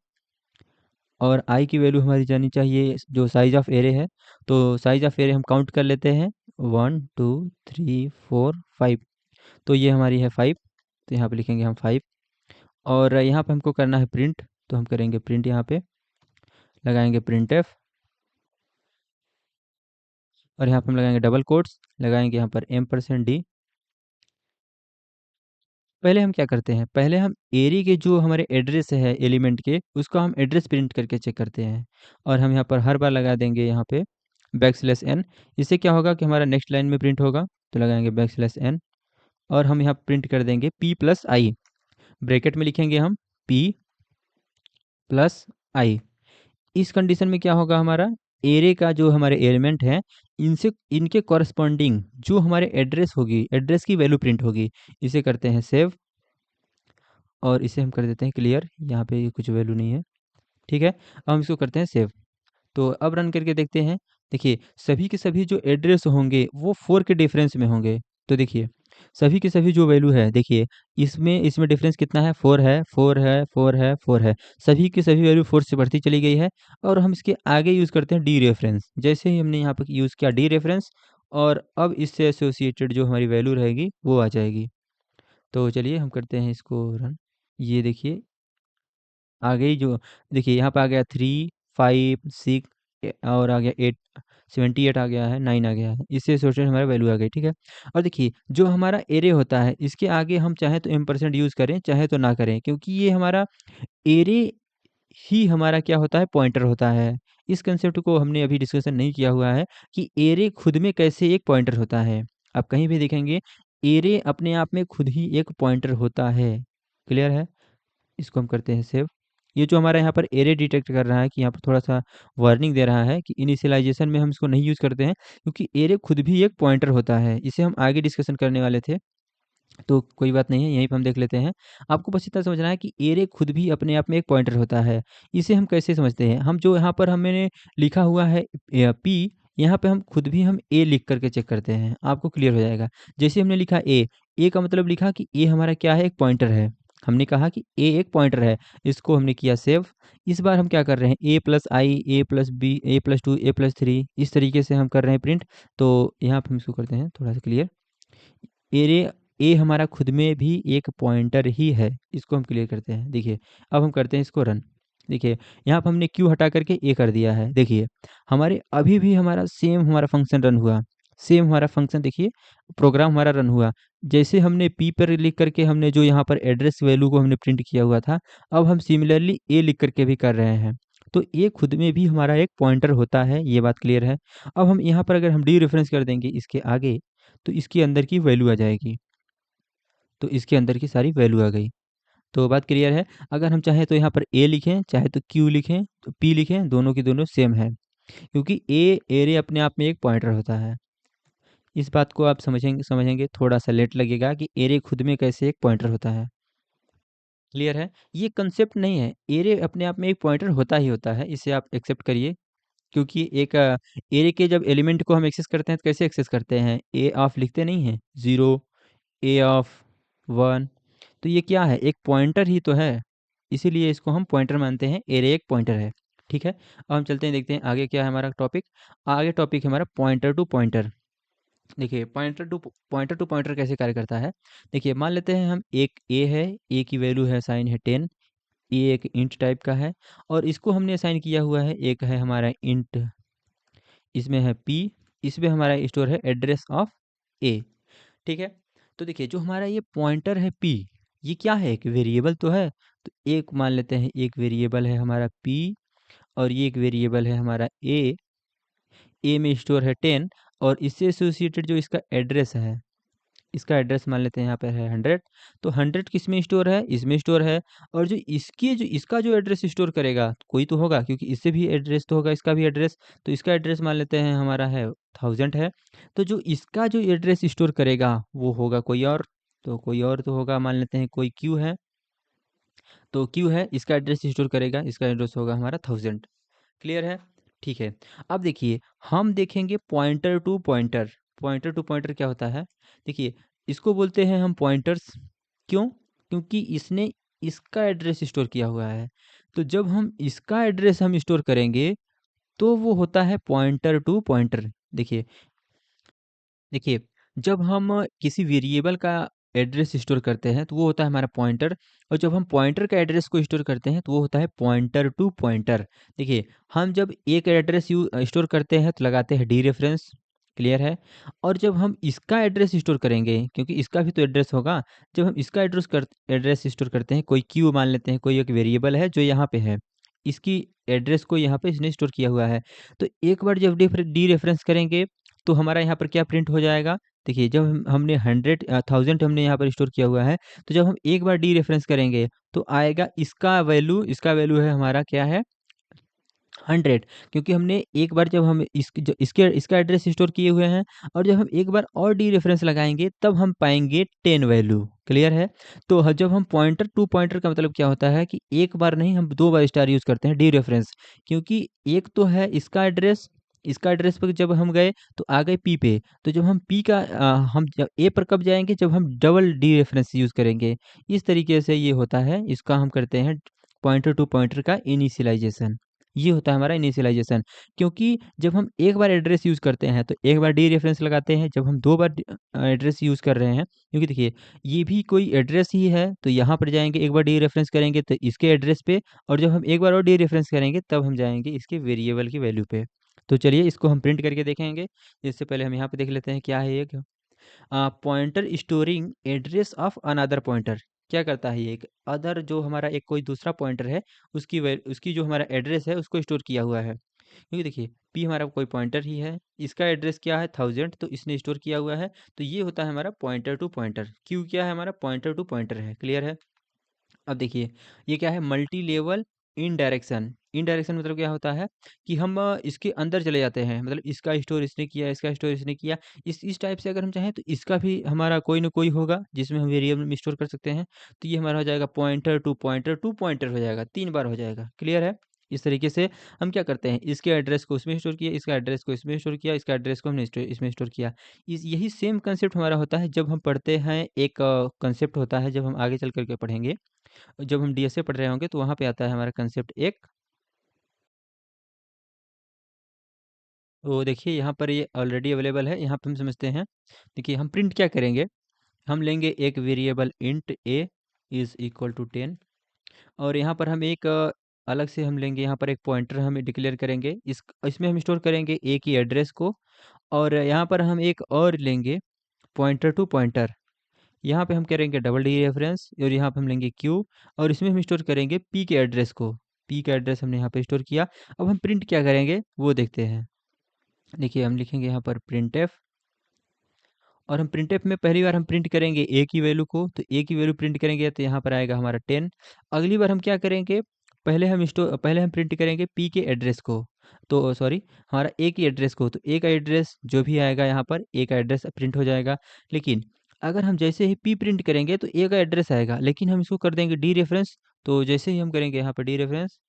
और आई की वैल्यू हमारी जानी चाहिए जो साइज ऑफ एरे है। तो साइज ऑफ एरे हम काउंट कर लेते हैं, 1 2 3 4 5। तो ये हमारी है 5, तो यहाँ पे लिखेंगे हम 5। और यहाँ पे हमको करना है प्रिंट, तो हम करेंगे प्रिंट, यहाँ पे लगाएंगे प्रिंट एफ, और यहाँ पे हम लगाएंगे डबल कोट्स, लगाएंगे यहाँ पर %d। पहले हम क्या करते हैं, पहले हम एरे के जो हमारे एड्रेस है एलिमेंट के, उसको हम एड्रेस प्रिंट करके चेक करते हैं। और हम यहाँ पर हर बार लगा देंगे यहाँ पे \n। इससे क्या होगा कि हमारा नेक्स्ट लाइन में प्रिंट होगा। तो लगाएंगे \n, और हम यहाँ प्रिंट कर देंगे p प्लस आई, ब्रैकेट में लिखेंगे हम p प्लस आई। इस कंडीशन में क्या होगा, हमारा एरे का जो हमारे एलिमेंट है, इनसे इनके कॉरस्पॉन्डिंग जो हमारे एड्रेस होगी, एड्रेस की वैल्यू प्रिंट होगी। इसे करते हैं सेव, और इसे हम कर देते हैं क्लियर, यहाँ पे कुछ वैल्यू नहीं है। ठीक है, अब हम इसको करते हैं सेव। तो अब रन करके देखते हैं। देखिए सभी के सभी जो एड्रेस होंगे वो 4 के डिफरेंस में होंगे। तो देखिए सभी के सभी जो वैल्यू है, देखिए इसमें इसमें डिफरेंस कितना है, 4 है, 4 है, 4 है, 4 है। सभी की सभी वैल्यू 4 से बढ़ती चली गई है। और हम इसके आगे यूज़ करते हैं डी रेफरेंस। जैसे ही हमने यहाँ पर यूज़ किया डी रेफरेंस, और अब इससे एसोसिएटेड जो हमारी वैल्यू रहेगी वो आ जाएगी। तो चलिए हम करते हैं इसको रन। ये देखिए आ गई, जो देखिए यहाँ पे आ गया 3, 5, 6, और आ गया 8, 78 आ गया है, 9 आ गया है। इससे एसोसिएटेड हमारा वैल्यू आ गई। ठीक है, और देखिए जो हमारा एरे होता है, इसके आगे हम चाहे तो % यूज़ करें, चाहे तो ना करें, क्योंकि ये हमारा एरे ही हमारा क्या होता है, पॉइंटर होता है। इस कंसेप्ट को हमने अभी डिस्कशन नहीं किया हुआ है कि एरे खुद में कैसे एक पॉइंटर होता है। आप कहीं भी देखेंगे एरे अपने आप में खुद ही एक पॉइंटर होता है। क्लियर है। इसको हम करते हैं सेव। ये जो हमारा यहाँ पर एरे डिटेक्ट कर रहा है कि यहाँ पर थोड़ा-सा वार्निंग दे रहा है कि इनिशियलाइज़ेशन में हम इसको नहीं यूज़ करते हैं, क्योंकि एरे खुद भी एक पॉइंटर होता है। इसे हम आगे डिस्कशन करने वाले थे, तो कोई बात नहीं है, यहीं पे हम देख लेते हैं। आपको बस इतना समझना है कि एरे खुद भी अपने आप में एक पॉइंटर होता है। इसे हम कैसे समझते हैं, हम जो यहाँ पर हमने लिखा हुआ है p, यहाँ पे हम खुद भी हम a लिख कर के चेक करते हैं, आपको क्लियर हो जाएगा। जैसे हमने लिखा a का मतलब लिखा कि a हमारा क्या है, एक पॉइंटर है। हमने कहा कि a एक पॉइंटर है, इसको हमने किया सेव। इस बार हम क्या कर रहे हैं, a plus i, a plus b, a plus 2, a plus 3, इस तरीके से हम कर रहे हैं प्रिंट। तो यहाँ पे हम इसको करते हैं थोड़ा सा क्लियर। एरे ए हमारा खुद में भी एक पॉइंटर ही है, इसको हम क्लियर करते हैं। देखिए अब हम करते हैं इसको रन। देखिए यहाँ पर हमने क्यू हटा करके ए कर दिया है। देखिए हमारे अभी भी हमारा सेम हमारा फंक्शन रन हुआ, सेम हमारा फंक्शन, देखिए प्रोग्राम हमारा रन हुआ। जैसे हमने पी पर लिख करके हमने जो यहाँ पर एड्रेस वैल्यू को हमने प्रिंट किया हुआ था, अब हम सिमिलरली ए लिख करके भी कर रहे हैं। तो ए खुद में भी हमारा एक पॉइंटर होता है, ये बात क्लियर है। अब हम यहाँ पर अगर हम डी रेफरेंस कर देंगे इसके आगे, तो इसके अंदर की वैल्यू आ जाएगी। तो इसके अंदर की सारी वैल्यू आ गई। तो बात क्लियर है। अगर हम चाहें तो यहाँ पर ए लिखें, चाहे तो क्यू लिखें, तो पी लिखें, दोनों की दोनों सेम है, क्योंकि ए एरे अपने आप में एक पॉइंटर होता है। इस बात को आप समझेंगे समझेंगे थोड़ा सा लेट लगेगा कि एरे खुद में कैसे एक पॉइंटर होता है। क्लियर है। ये कंसेप्ट नहीं है, एरे अपने आप में एक पॉइंटर होता ही होता है, इसे आप एक्सेप्ट करिए। क्योंकि एक एरे के जब एलिमेंट को हम एक्सेस करते हैं तो कैसे एक्सेस करते हैं, ए ऑफ लिखते नहीं हैं, 0, ए ऑफ 1। तो ये क्या है, एक पॉइंटर ही तो है, इसीलिए इसको हम पॉइंटर मानते हैं, एरे एक पॉइंटर है। ठीक है, अब हम चलते हैं, देखते हैं आगे क्या है हमारा टॉपिक। आगे टॉपिक है हमारा पॉइंटर टू पॉइंटर। देखिए पॉइंटर टू पॉइंटर कैसे कार्य करता है। देखिए मान लेते हैं हम एक ए है, ए की वैल्यू है साइन है 10, ये एक इंट टाइप का है और इसको हमने असाइन किया हुआ है, एक है हमारा इंट, इसमें है पी, इसमें हमारा स्टोर है एड्रेस ऑफ ए। ठीक है, तो देखिए जो हमारा ये पॉइंटर है पी, ये क्या है, एक वेरिएबल तो है। तो एक मान लेते हैं, एक वेरिएबल है हमारा पी और ये एक वेरिएबल है हमारा ए में स्टोर है 10 और इससे एसोसिएटेड जो इसका एड्रेस है, इसका एड्रेस मान लेते हैं यहाँ पे है 100। तो 100 किस में स्टोर है, इसमें स्टोर है। और जो इसका जो एड्रेस स्टोर करेगा कोई तो होगा, क्योंकि इससे भी एड्रेस तो होगा, इसका भी एड्रेस। तो इसका एड्रेस मान लेते हैं हमारा है 1000 है। तो जो इसका जो एड्रेस स्टोर करेगा वो होगा कोई और, तो कोई और तो होगा, मान लेते हैं कोई क्यू है। तो क्यू है, इसका एड्रेस स्टोर करेगा, इसका एड्रेस होगा हमारा 1000। क्लियर है। ठीक है, अब देखिए हम देखेंगे pointer to pointer. Pointer to pointer क्या होता है, देखिए इसको बोलते हैं हम पॉइंटर्स। क्यों, क्योंकि इसने इसका एड्रेस स्टोर किया हुआ है। तो जब हम इसका एड्रेस हम स्टोर करेंगे तो वो होता है पॉइंटर टू पॉइंटर। देखिए देखिए जब हम किसी वेरिएबल का एड्रेस स्टोर करते हैं तो वो होता है हमारा पॉइंटर, और जब हम पॉइंटर का एड्रेस को स्टोर करते हैं तो वो होता है पॉइंटर टू पॉइंटर। देखिए हम जब एक एड्रेस स्टोर करते हैं तो लगाते हैं डी रेफरेंस। क्लियर है। और जब हम इसका एड्रेस स्टोर करेंगे, क्योंकि इसका भी तो एड्रेस होगा, जब हम इसका एड्रेस स्टोर करते हैं, कोई क्यू मान लेते हैं, कोई एक वेरिएबल है जो यहाँ पे है, इसकी एड्रेस को यहाँ पे इसने स्टोर किया हुआ है। तो एक बार जब डी रेफरेंस करेंगे तो हमारा यहाँ पर क्या प्रिंट हो जाएगा। देखिए जब हमने 1000 हमने यहाँ पर स्टोर किया हुआ है, तो जब हम एक बार डी रेफरेंस करेंगे तो आएगा इसका वैल्यू है हमारा क्या है 100, क्योंकि हमने एक बार जब हम इसका एड्रेस स्टोर किए हुए हैं, और जब हम एक बार और डी रेफरेंस लगाएंगे तब हम पाएंगे 10 वैल्यू। क्लियर है। तो जब हम पॉइंटर टू पॉइंटर का मतलब क्या होता है कि एक बार नहीं, हम दो बार स्टार यूज करते हैं डी रेफरेंस, क्योंकि एक तो है इसका एड्रेस पर जब हम गए तो आ गए पी पे। तो जब हम पी का हम जब ए पर कब जाएंगे, जब हम डबल डी रेफरेंस यूज करेंगे। इस तरीके से ये होता है, इसका हम करते हैं पॉइंटर टू पॉइंटर का इनिशियलाइजेशन। ये होता है हमारा इनिशियलाइजेशन, क्योंकि जब हम एक बार एड्रेस यूज़ करते हैं तो एक बार डी रेफरेंस लगाते हैं, जब हम दो बार एड्रेस यूज़ कर रहे हैं, क्योंकि देखिए ये भी कोई एड्रेस ही है, तो यहाँ पर जाएंगे एक बार डी रेफरेंस करेंगे तो इसके एड्रेस पे, और जब हम एक बार और डी रेफरेंस करेंगे तब हम जाएंगे इसके वेरिएबल की वैल्यू पे। तो चलिए इसको हम प्रिंट करके देखेंगे। इससे पहले हम यहाँ पे देख लेते हैं क्या है ये। Pointer storing address of another pointer. क्या करता है ये, एक अदर जो हमारा एक कोई दूसरा पॉइंटर है, उसकी जो हमारा एड्रेस है उसको स्टोर किया हुआ है। क्योंकि देखिए पी हमारा कोई पॉइंटर ही है, इसका एड्रेस क्या है 1000, तो इसने स्टोर किया हुआ है। तो ये होता है हमारा पॉइंटर टू पॉइंटर। क्यू क्या है, हमारा पॉइंटर टू पॉइंटर है। क्लियर है। अब देखिए ये क्या है, मल्टी लेवल इनडायरेक्शन। इनडायरेक्शन मतलब क्या होता है कि हम इसके अंदर चले जाते हैं, मतलब इसका स्टोर इसने किया, इसका स्टोर इसने किया, इस टाइप से अगर हम चाहें तो इसका भी हमारा कोई ना कोई होगा जिसमें हम वेरिएबल में स्टोर कर सकते हैं। तो ये हमारा हो जाएगा पॉइंटर टू पॉइंटर हो जाएगा, 3 बार हो जाएगा। क्लियर है। इस तरीके से हम क्या करते हैं, इसके एड्रेस को उसमें स्टोर किया, इसका एड्रेस को इसमें स्टोर किया, इसका एड्रेस को हमने इसमें स्टोर किया। यही सेम कंसेप्ट हमारा होता है जब हम पढ़ते हैं, एक कंसेप्ट होता है जब हम आगे चल करके पढ़ेंगे, जब हम डीएसए पढ़ रहे होंगे तो वहाँ पे आता है हमारा कंसेप्ट एक। तो देखिए यहाँ पर ये ऑलरेडी अवेलेबल है, यहाँ पे हम समझते हैं। देखिए हम प्रिंट क्या करेंगे, हम लेंगे एक variable int a is equal to 10, और यहाँ पर हम एक अलग से हम लेंगे, यहाँ पर एक पॉइंटर हम डिक्लेयर करेंगे, इसमें हम स्टोर करेंगे ए की एड्रेस को। और यहाँ पर हम एक और लेंगे पॉइंटर टू पॉइंटर, यहाँ पे हम करेंगे डबल डी रेफरेंस, और यहाँ पे हम लेंगे क्यू, और इसमें हम स्टोर करेंगे पी के एड्रेस को। पी का एड्रेस हमने यहाँ पे स्टोर किया। अब हम प्रिंट क्या करेंगे वो देखते हैं। देखिए हम लिखेंगे यहाँ पर प्रिंट एफ, और हम प्रिंट एफ में पहली बार हम प्रिंट करेंगे ए की वैल्यू को, तो ए की वैल्यू प्रिंट करेंगे तो यहाँ पर आएगा हमारा 10। अगली बार हम क्या करेंगे, पहले हम प्रिंट करेंगे पी के एड्रेस को, तो सॉरी हमारा ए की एड्रेस को, तो ए का एड्रेस जो भी आएगा यहाँ पर ए का एड्रेस प्रिंट हो जाएगा। लेकिन अगर हम जैसे ही पी प्रिंट करेंगे तो ए का एड्रेस आएगा, लेकिन हम इसको कर देंगे डी रेफरेंस। तो जैसे ही हम करेंगे यहाँ पर डी रेफरेंस,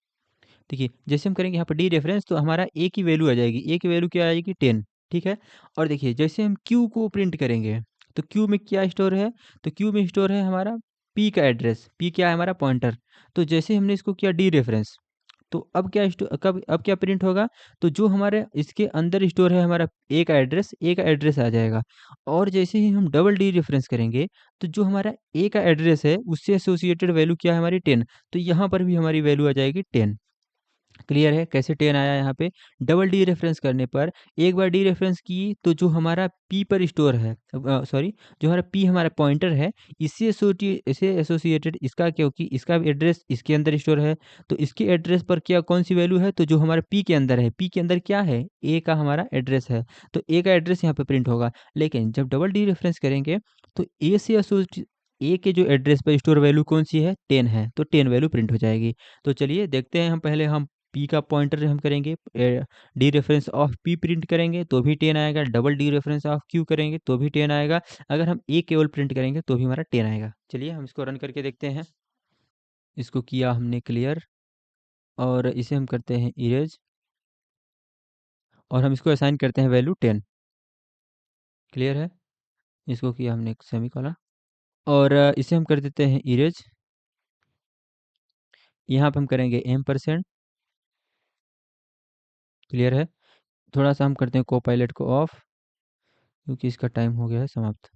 देखिए जैसे हम करेंगे यहाँ पर डी रेफरेंस तो हमारा ए की वैल्यू आ जाएगी, ए की वैल्यू क्या आएगी 10, ठीक है। और देखिए जैसे हम क्यू को प्रिंट करेंगे तो क्यू में क्या स्टोर है, तो क्यू में स्टोर है हमारा पी का एड्रेस, पी क्या है हमारा पॉइंटर। तो जैसे हमने इसको किया डी रेफरेंस तो अब क्या कब अब क्या प्रिंट होगा, तो जो हमारे इसके अंदर स्टोर है हमारा ए का एड्रेस आ जाएगा। और जैसे ही हम डबल डी रेफरेंस करेंगे तो जो हमारा ए का एड्रेस है उससे एसोसिएटेड वैल्यू क्या है हमारी 10, तो यहाँ पर भी हमारी वैल्यू आ जाएगी 10। क्लियर है कैसे 10 आया यहाँ पे, डबल डी रेफरेंस करने पर एक बार डी रेफरेंस की तो जो हमारा पी पर स्टोर है, सॉरी जो हमारा पी हमारा पॉइंटर है इससे एसोसिएटेड इसका, क्योंकि इसका एड्रेस इसके अंदर स्टोर है तो इसके एड्रेस पर क्या कौन सी वैल्यू है, तो जो हमारा पी के अंदर है, पी के अंदर क्या है ए का हमारा एड्रेस है, तो ए का एड्रेस यहाँ पे प्रिंट होगा। लेकिन जब डबल डी रेफरेंस करेंगे तो ए से एसोसिएट ए के जो एड्रेस पर स्टोर वैल्यू कौन सी है 10 है, तो 10 वैल्यू प्रिंट हो जाएगी। तो चलिए देखते हैं, हम पी का पॉइंटर हम करेंगे D reference of P print करेंगे तो भी 10 आएगा, double D reference of Q करेंगे तो भी 10 आएगा, अगर हम ए केवल प्रिंट करेंगे तो भी हमारा 10 आएगा। चलिए हम इसको रन करके देखते हैं। इसको किया हमने क्लियर और इसे हम करते हैं इरेज और हम इसको असाइन करते हैं वैल्यू 10। क्लियर है, इसको किया हमने एक सेमीकोलन और इसे हम कर देते हैं इरेज। यहाँ पे हम करेंगे M%। क्लियर है, थोड़ा सा हम करते हैं कोपायलट को ऑफ क्योंकि इसका टाइम हो गया है समाप्त।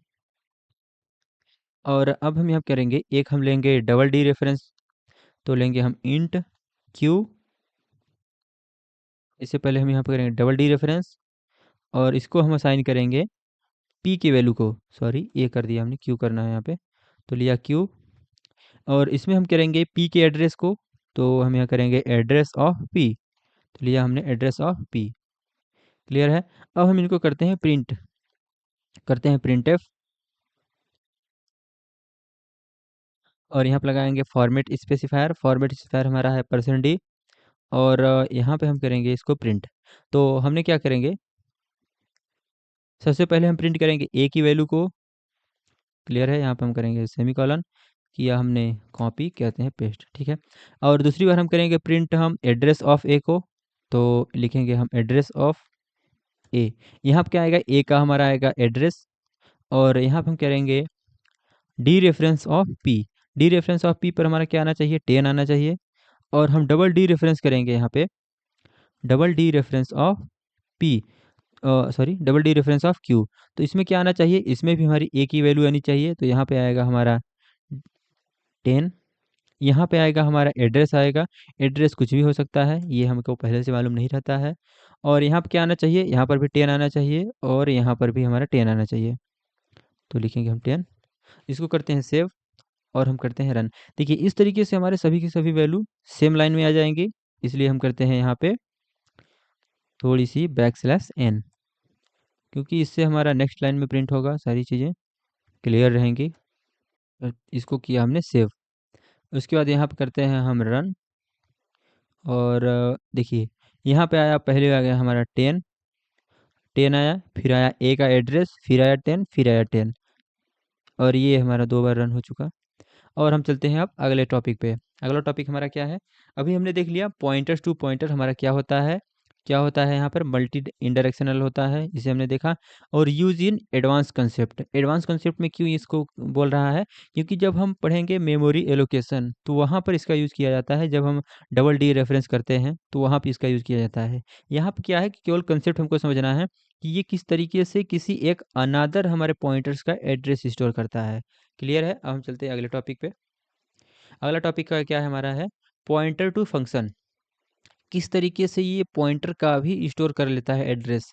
और अब हम यहाँ करेंगे एक हम लेंगे डबल डी रेफरेंस, तो लेंगे हम इंट क्यू। इससे पहले हम यहाँ पर करेंगे डबल डी रेफरेंस और इसको हम असाइन करेंगे पी की वैल्यू को, सॉरी ए कर दिया हमने, क्यू करना है यहाँ पे, तो लिया क्यू। और इसमें हम करेंगे पी के एड्रेस को, तो हम यहाँ करेंगे एड्रेस ऑफ पी, तो लिया हमने एड्रेस ऑफ पी। क्लियर है, अब हम इनको करते हैं प्रिंट, करते हैं प्रिंट एफ और यहाँ पर लगाएंगे फॉर्मेट स्पेसिफायर हमारा है %d और यहाँ पे हम करेंगे इसको प्रिंट। तो हमने क्या करेंगे, सबसे पहले हम प्रिंट करेंगे ए की वैल्यू को। क्लियर है, यहाँ पे हम करेंगे सेमीकोलन, किया हमने कॉपी कहते हैं पेस्ट, ठीक है। और दूसरी बार हम करेंगे प्रिंट हम एड्रेस ऑफ ए को, तो लिखेंगे हम एड्रेस ऑफ ए। यहाँ पे क्या आएगा, ए का हमारा आएगा एड्रेस और यहाँ पे हम करेंगे D reference of P. D reference of P पर हमारा क्या आना चाहिए, 10 आना चाहिए। और हम डबल डी रेफरेंस करेंगे यहाँ पे, double D reference of P, sorry double D reference of Q, तो इसमें क्या आना चाहिए, इसमें भी हमारी ए की वैल्यू आनी चाहिए, तो यहाँ पे आएगा हमारा 10। यहाँ पे आएगा हमारा एड्रेस आएगा, एड्रेस कुछ भी हो सकता है, ये हमको पहले से मालूम नहीं रहता है। और यहाँ पे क्या आना चाहिए, यहाँ पर भी 10 आना चाहिए और यहाँ पर भी हमारा 10 आना चाहिए, तो लिखेंगे हम 10। इसको करते हैं सेव और हम करते हैं रन। देखिए इस तरीके से हमारे सभी की सभी वैल्यू सेम लाइन में आ जाएंगी, इसलिए हम करते हैं यहाँ पे थोड़ी सी \n, क्योंकि इससे हमारा नेक्स्ट लाइन में प्रिंट होगा, सारी चीज़ें क्लियर रहेंगी। इसको किया हमने सेव, उसके बाद यहाँ पे करते हैं हम रन और देखिए यहाँ पे आया, पहले आ गया हमारा 10 आया, फिर आया ए का एड्रेस, फिर आया 10, फिर आया 10 और ये हमारा 2 बार रन हो चुका। और हम चलते हैं अब अगले टॉपिक पे। अगला टॉपिक हमारा क्या है, अभी हमने देख लिया पॉइंटर्स टू पॉइंटर हमारा क्या होता है यहाँ पर मल्टी इंडायरेक्शनल होता है, जिसे हमने देखा। और यूज इन एडवांस कंसेप्ट में क्यों इसको बोल रहा है, क्योंकि जब हम पढ़ेंगे मेमोरी एलोकेशन तो वहाँ पर इसका यूज़ किया जाता है, जब हम डबल डी रेफरेंस करते हैं तो वहाँ पर इसका यूज़ किया जाता है। यहाँ पर क्या है कि केवल कंसेप्ट हमको समझना है कि ये किस तरीके से किसी एक अनादर हमारे पॉइंटर्स का एड्रेस स्टोर करता है। क्लियर है, अब हम चलते हैं अगले टॉपिक पे। अगला टॉपिक का क्या है हमारा है पॉइंटर टू फंक्शन, किस तरीके से ये पॉइंटर का भी स्टोर कर लेता है एड्रेस।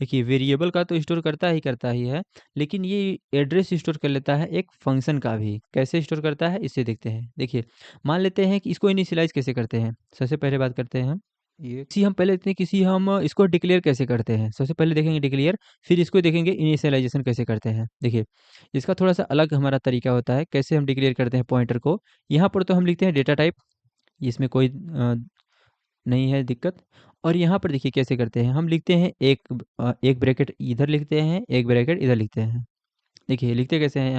देखिए वेरिएबल का तो स्टोर करता ही है, लेकिन ये एड्रेस स्टोर कर लेता है एक फंक्शन का भी। कैसे स्टोर करता है इसे देखते हैं। देखिए मान लेते हैं कि इसको इनिशियलाइज कैसे करते हैं, सबसे पहले बात करते हैं हम ये किसी हम पहले देखते हैं किसी हम इसको डिक्लेयर कैसे करते हैं। सबसे पहले देखेंगे डिक्लेयर, फिर इसको देखेंगे इनिशियलाइजेशन कैसे करते हैं। देखिए इसका थोड़ा सा अलग हमारा तरीका होता है, कैसे हम डिक्लेयर करते हैं पॉइंटर को। यहाँ पर तो हम लिखते हैं डेटा टाइप, इसमें कोई नहीं है दिक्कत। और यहाँ पर देखिए कैसे करते हैं, हम लिखते हैं एक ब्रैकेट इधर लिखते हैं, एक ब्रैकेट इधर लिखते हैं। देखिए लिखते कैसे हैं,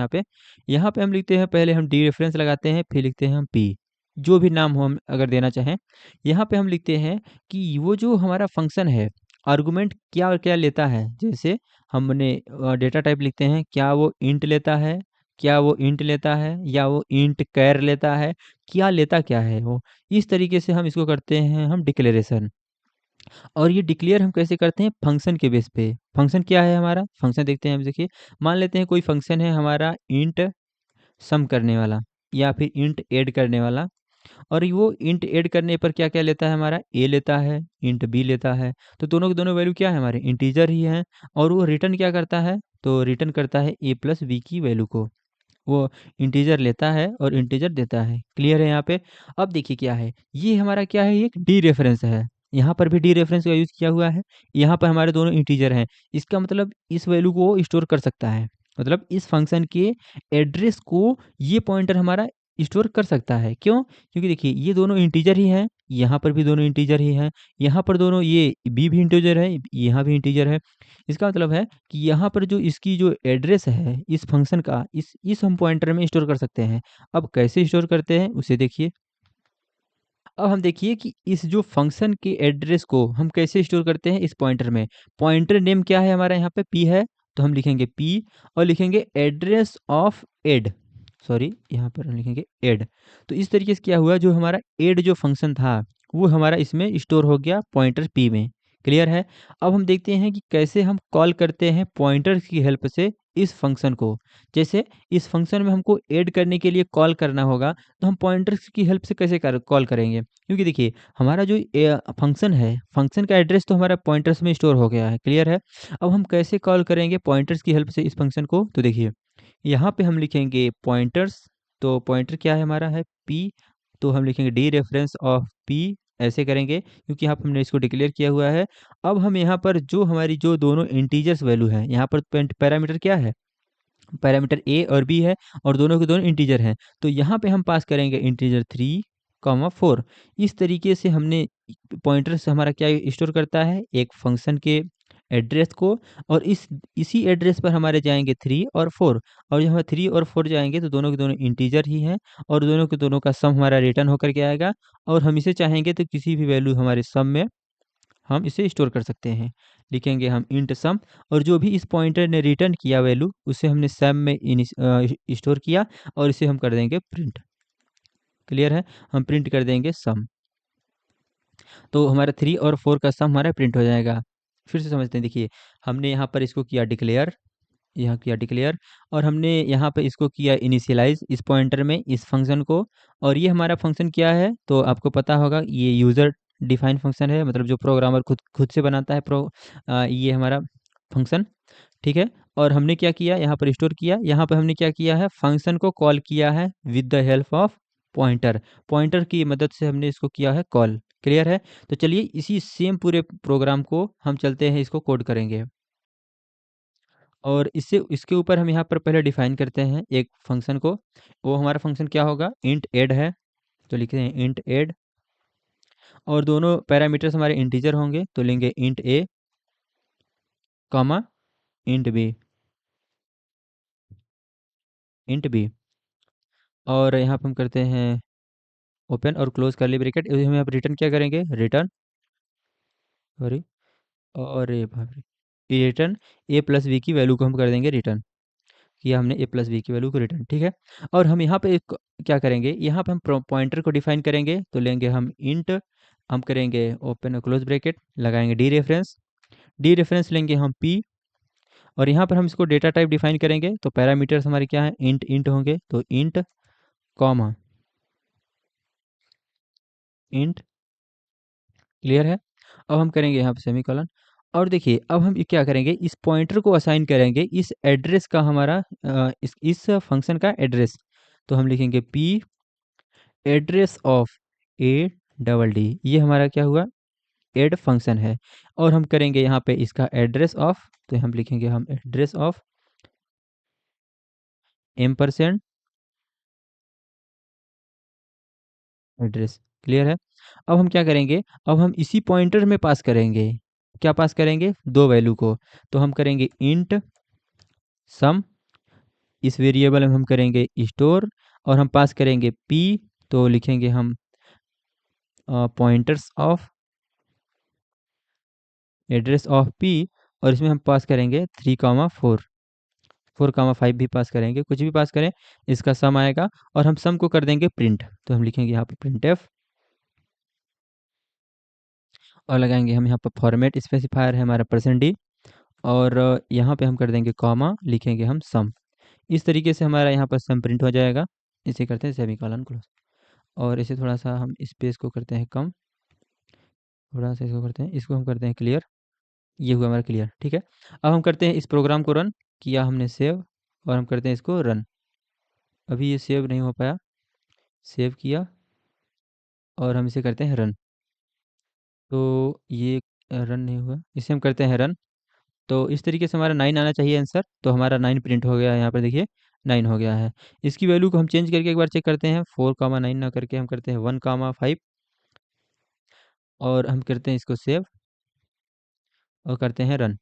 यहाँ पे हम लिखते हैं, पहले हम डी रेफरेंस लगाते हैं, फिर लिखते हैं हम पी। जो भी नाम हो हम अगर देना चाहें। यहाँ पे हम लिखते हैं कि वो जो हमारा फंक्शन है, आर्गुमेंट क्या और क्या लेता है। जैसे हमने डेटा टाइप लिखते हैं, क्या वो इंट लेता है, क्या वो इंट लेता है या वो इंट कैर लेता है, क्या लेता क्या है वो। इस तरीके से हम इसको करते हैं हम डिक्लेरेशन। और ये डिक्लेयर हम कैसे करते हैं, फंक्शन के बेस पे। फंक्शन क्या है हमारा, फंक्शन देखते हैं हम। देखिए मान लेते हैं कोई फंक्शन है हमारा इंट सम करने वाला या फिर इंट ऐड करने वाला। और वो इंट ऐड करने पर क्या-क्या लेता है हमारा, ए लेता है, इंट बी लेता है। तो दोनों के दोनों वैल्यू क्या है हमारे, इंटीजर ही हैं। और वो रिटर्न क्या करता है, तो रिटर्न करता है ए प्लस बी की वैल्यू को। वो इंटीजर लेता है और इंटीजर देता है। क्लियर है यहाँ पे। अब देखिए क्या है, ये हमारा क्या है, ये एक डी रेफरेंस है। यहाँ पर भी डी रेफरेंस का यूज़ किया हुआ है। यहाँ पर हमारे दोनों इंटीजर हैं। इसका मतलब इस वैल्यू को वो स्टोर कर सकता है। मतलब इस फंक्शन के एड्रेस को ये पॉइंटर हमारा स्टोर कर सकता है। क्यों? क्योंकि देखिए ये दोनों इंटीजर ही हैं, यहाँ पर भी दोनों इंटीजर ही हैं, यहाँ पर दोनों ये बी भी इंटीजर है, यहाँ भी इंटीजर है। इसका मतलब है कि यहाँ पर जो इसकी जो एड्रेस है इस फंक्शन का, इस हम पॉइंटर में स्टोर कर सकते हैं। अब कैसे स्टोर करते हैं उसे देखिए। अब हम देखिए कि इस जो फंक्शन के एड्रेस को हम कैसे स्टोर करते हैं इस पॉइंटर में। पॉइंटर नेम क्या है हमारा, यहाँ पे पी है, तो हम लिखेंगे पी और लिखेंगे एड्रेस ऑफ एड। सॉरी, यहाँ पर हम लिखेंगे एड। तो इस तरीके से क्या हुआ, जो हमारा एड जो फंक्शन था वो हमारा इसमें स्टोर हो गया पॉइंटर पी में। क्लियर है। अब हम देखते हैं कि कैसे हम कॉल करते हैं पॉइंटर की हेल्प से इस फंक्शन को। जैसे इस फंक्शन में हमको ऐड करने के लिए कॉल करना होगा, तो हम पॉइंटर्स की हेल्प से कैसे कॉल करेंगे। क्योंकि देखिए हमारा जो फंक्शन है, फंक्शन का एड्रेस तो हमारा पॉइंटर्स में स्टोर हो गया है। क्लियर है। अब हम कैसे कॉल करेंगे पॉइंटर्स की हेल्प से इस फंक्शन को, तो देखिए यहाँ पे हम लिखेंगे पॉइंटर्स। तो पॉइंटर क्या है हमारा, है पी। तो हम लिखेंगे डी रेफरेंस ऑफ पी, ऐसे करेंगे क्योंकि यहाँ पे हमने इसको डिक्लेयर किया हुआ है। अब हम यहाँ पर जो हमारी जो दोनों इंटीजर्स वैल्यू है, यहाँ पर पैरामीटर क्या है, पैरामीटर ए और बी है और दोनों के दोनों इंटीजर हैं। तो यहाँ पे हम पास करेंगे इंटीजर 3, 4। इस तरीके से हमने पॉइंटर से हमारा क्या स्टोर करता है, एक फंक्शन के एड्रेस को। और इसी एड्रेस पर हमारे जाएंगे 3 और 4। और यहाँ 3 और 4 जाएंगे तो दोनों के दोनों इंटीजर ही हैं और दोनों के दोनों का सम हमारा रिटर्न होकर के आएगा। और हम इसे चाहेंगे तो किसी भी वैल्यू हमारे सम में हम इसे स्टोर कर सकते हैं। लिखेंगे हम इंट सम और जो भी इस पॉइंटर ने रिटर्न किया वैल्यू उसे हमने सम में स्टोर किया और इसे हम कर देंगे प्रिंट। क्लियर है। हम प्रिंट कर देंगे सम, तो हमारा 3 और 4 का सम हमारा प्रिंट हो जाएगा। फिर से समझते हैं। देखिए हमने यहाँ पर इसको किया डिक्लेयर, यहाँ किया डिक्लेयर और हमने यहाँ पे इसको किया इनिशियलाइज इस पॉइंटर में इस फंक्शन को। और ये हमारा फंक्शन क्या है, तो आपको पता होगा ये यूज़र डिफाइन फंक्शन है, मतलब जो प्रोग्रामर खुद खुद से बनाता है ये हमारा फंक्शन। ठीक है। और हमने क्या किया, यहाँ पर स्टोर किया। यहाँ पर हमने क्या किया है, फंक्शन को कॉल किया है with the help of pointer. Pointer की मदद से हमने इसको किया है कॉल। क्लियर है। तो चलिए इसी सेम पूरे प्रोग्राम को हम चलते हैं, इसको कोड करेंगे। और इससे इसके ऊपर हम यहाँ पर पहले डिफाइन करते हैं एक फंक्शन को। वो हमारा फंक्शन क्या होगा, इंट ऐड है। तो लिखते हैं इंट ऐड और दोनों पैरामीटर्स हमारे इंटीजर होंगे, तो लेंगे int a comma int b, int b. और यहाँ पे हम करते हैं ओपन और क्लोज करली ब्रैकेट। हम यहाँ पर रिटर्न क्या करेंगे, रिटर्न, सॉरी, और ये बाप रे, ये रिटर्न ए प्लस बी की वैल्यू को हम कर देंगे रिटर्न। किया हमने ए प्लस बी की वैल्यू को रिटर्न। ठीक है। और हम यहाँ पे एक क्या करेंगे, यहाँ पे हम पॉइंटर को डिफाइन करेंगे। तो लेंगे हम इंट, हम करेंगे ओपन और क्लोज ब्रैकेट, लगाएंगे डी रेफरेंस लेंगे हम पी। और यहाँ पर हम इसको डेटा टाइप डिफाइन करेंगे। तो पैरामीटर्स हमारे क्या है, इंट इंट होंगे। तो इंट कॉमा इंट। क्लियर है। अब हम करेंगे यहाँ पे सेमीकोलन। और देखिए अब हम ये क्या करेंगे, इस पॉइंटर को असाइन करेंगे इस एड्रेस का, हमारा इस फंक्शन का एड्रेस। तो हम लिखेंगे P address of A double D, ये हमारा क्या हुआ, एड फंक्शन है। और हम करेंगे यहाँ पे इसका एड्रेस ऑफ, तो हम लिखेंगे हम एड्रेस ऑफ एम% एड्रेस। क्लियर है। अब हम क्या करेंगे, अब हम इसी पॉइंटर में पास करेंगे, क्या पास करेंगे, दो वैल्यू को। तो हम करेंगे इंट सम, इस वेरिएबल में हम करेंगे स्टोर और हम पास करेंगे पी तो लिखेंगे हम pointers of address of P, और इसमें हम पास करेंगे 3,4, 4,5 भी पास करेंगे, कुछ भी पास करें, इसका सम आएगा और हम सम को कर देंगे प्रिंट। तो हम लिखेंगे यहाँ पर प्रिंट एफ, और लगाएंगे हम यहाँ पर फॉर्मेट स्पेसिफायर है हमारा %d, और यहाँ पे हम कर देंगे कॉमा, लिखेंगे हम सम। इस तरीके से हमारा यहाँ पर सम प्रिंट हो जाएगा। इसे करते हैं सेमीकोलन क्लोज, और इसे थोड़ा सा हम स्पेस को करते हैं कम, थोड़ा सा इसको करते हैं, इसको हम करते हैं क्लियर। ये हुआ हमारा क्लियर, ठीक है। अब हम करते हैं इस प्रोग्राम को रन, किया हमने सेव, और हम करते हैं इसको रन। अभी ये सेव नहीं हो पाया, सेव किया और हम इसे करते हैं रन। तो ये रन नहीं हुआ, इसे हम करते हैं रन। तो इस तरीके से हमारा 9 आना चाहिए आंसर, तो हमारा 9 प्रिंट हो गया है, यहाँ पर देखिए 9 हो गया है। इसकी वैल्यू को हम चेंज करके एक बार चेक करते हैं, 4,9 ना करके हम करते हैं 1,5, और हम करते हैं इसको सेव और करते हैं रन।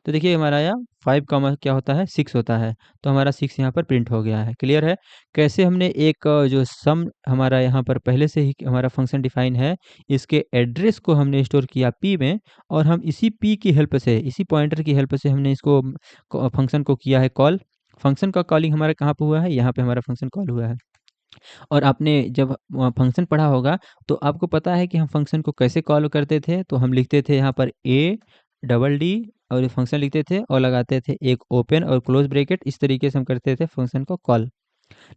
तो देखिए हमारा यहाँ 5 कॉमा क्या होता है, 6 होता है, तो हमारा 6 यहाँ पर प्रिंट हो गया है। क्लियर है कैसे हमने एक जो सम हमारा यहाँ पर पहले से ही हमारा फंक्शन डिफाइन है, इसके एड्रेस को हमने स्टोर किया पी में, और हम इसी पी की हेल्प से, इसी पॉइंटर की हेल्प से हमने इसको फंक्शन को किया है कॉल। फंक्शन का कॉलिंग हमारा कहाँ पे हुआ है, यहाँ पे हमारा फंक्शन कॉल हुआ है। और आपने जब फंक्शन पढ़ा होगा तो आपको पता है कि हम फंक्शन को कैसे कॉल करते थे। तो हम लिखते थे यहाँ पर A, और ये फंक्शन लिखते थे और लगाते थे एक ओपन और क्लोज ब्रैकेट, इस तरीके से हम करते थे फंक्शन को कॉल।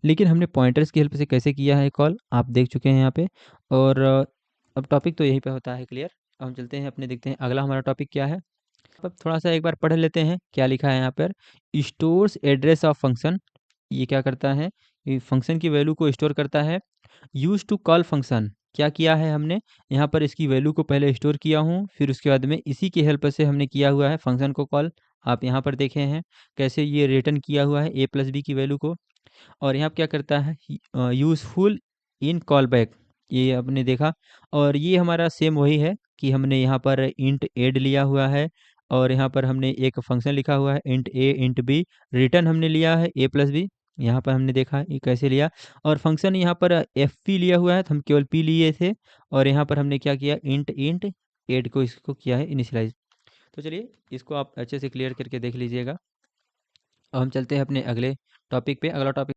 लेकिन हमने पॉइंटर्स की हेल्प से कैसे किया है कॉल, आप देख चुके हैं यहाँ पे। और अब टॉपिक तो यहीं पे होता है क्लियर। अब हम चलते हैं अपने, देखते हैं अगला हमारा टॉपिक क्या है। अब थोड़ा सा एक बार पढ़ लेते हैं क्या लिखा है यहाँ पर। स्टोर्स एड्रेस ऑफ फंक्शन, ये क्या करता है, ये फंक्शन की वैल्यू को स्टोर करता है। यूज़ टू कॉल फंक्शन, क्या किया है हमने, यहाँ पर इसकी वैल्यू को पहले स्टोर किया हूँ, फिर उसके बाद में इसी की हेल्प से हमने किया हुआ है फंक्शन को कॉल। आप यहाँ पर देखे हैं कैसे ये रिटर्न किया हुआ है a+b की वैल्यू को। और यहाँ पे क्या करता है, यूज़फुल इन कॉल बैक, ये आपने देखा। और ये हमारा सेम वही है कि हमने यहाँ पर इंट एड लिया हुआ है, और यहाँ पर हमने एक फंक्शन लिखा हुआ है इंट ए इंट बी, रिटर्न हमने लिया है a+b। यहाँ पर हमने देखा ये कैसे लिया, और फंक्शन यहाँ पर एफ पी लिया हुआ है, तो हम केवल पी लिए थे, और यहाँ पर हमने क्या किया, इंट इंट एड को इसको किया है इनिशियलाइज। तो चलिए इसको आप अच्छे से क्लियर करके देख लीजिएगा। अब हम चलते हैं अपने अगले टॉपिक पे। अगला टॉपिक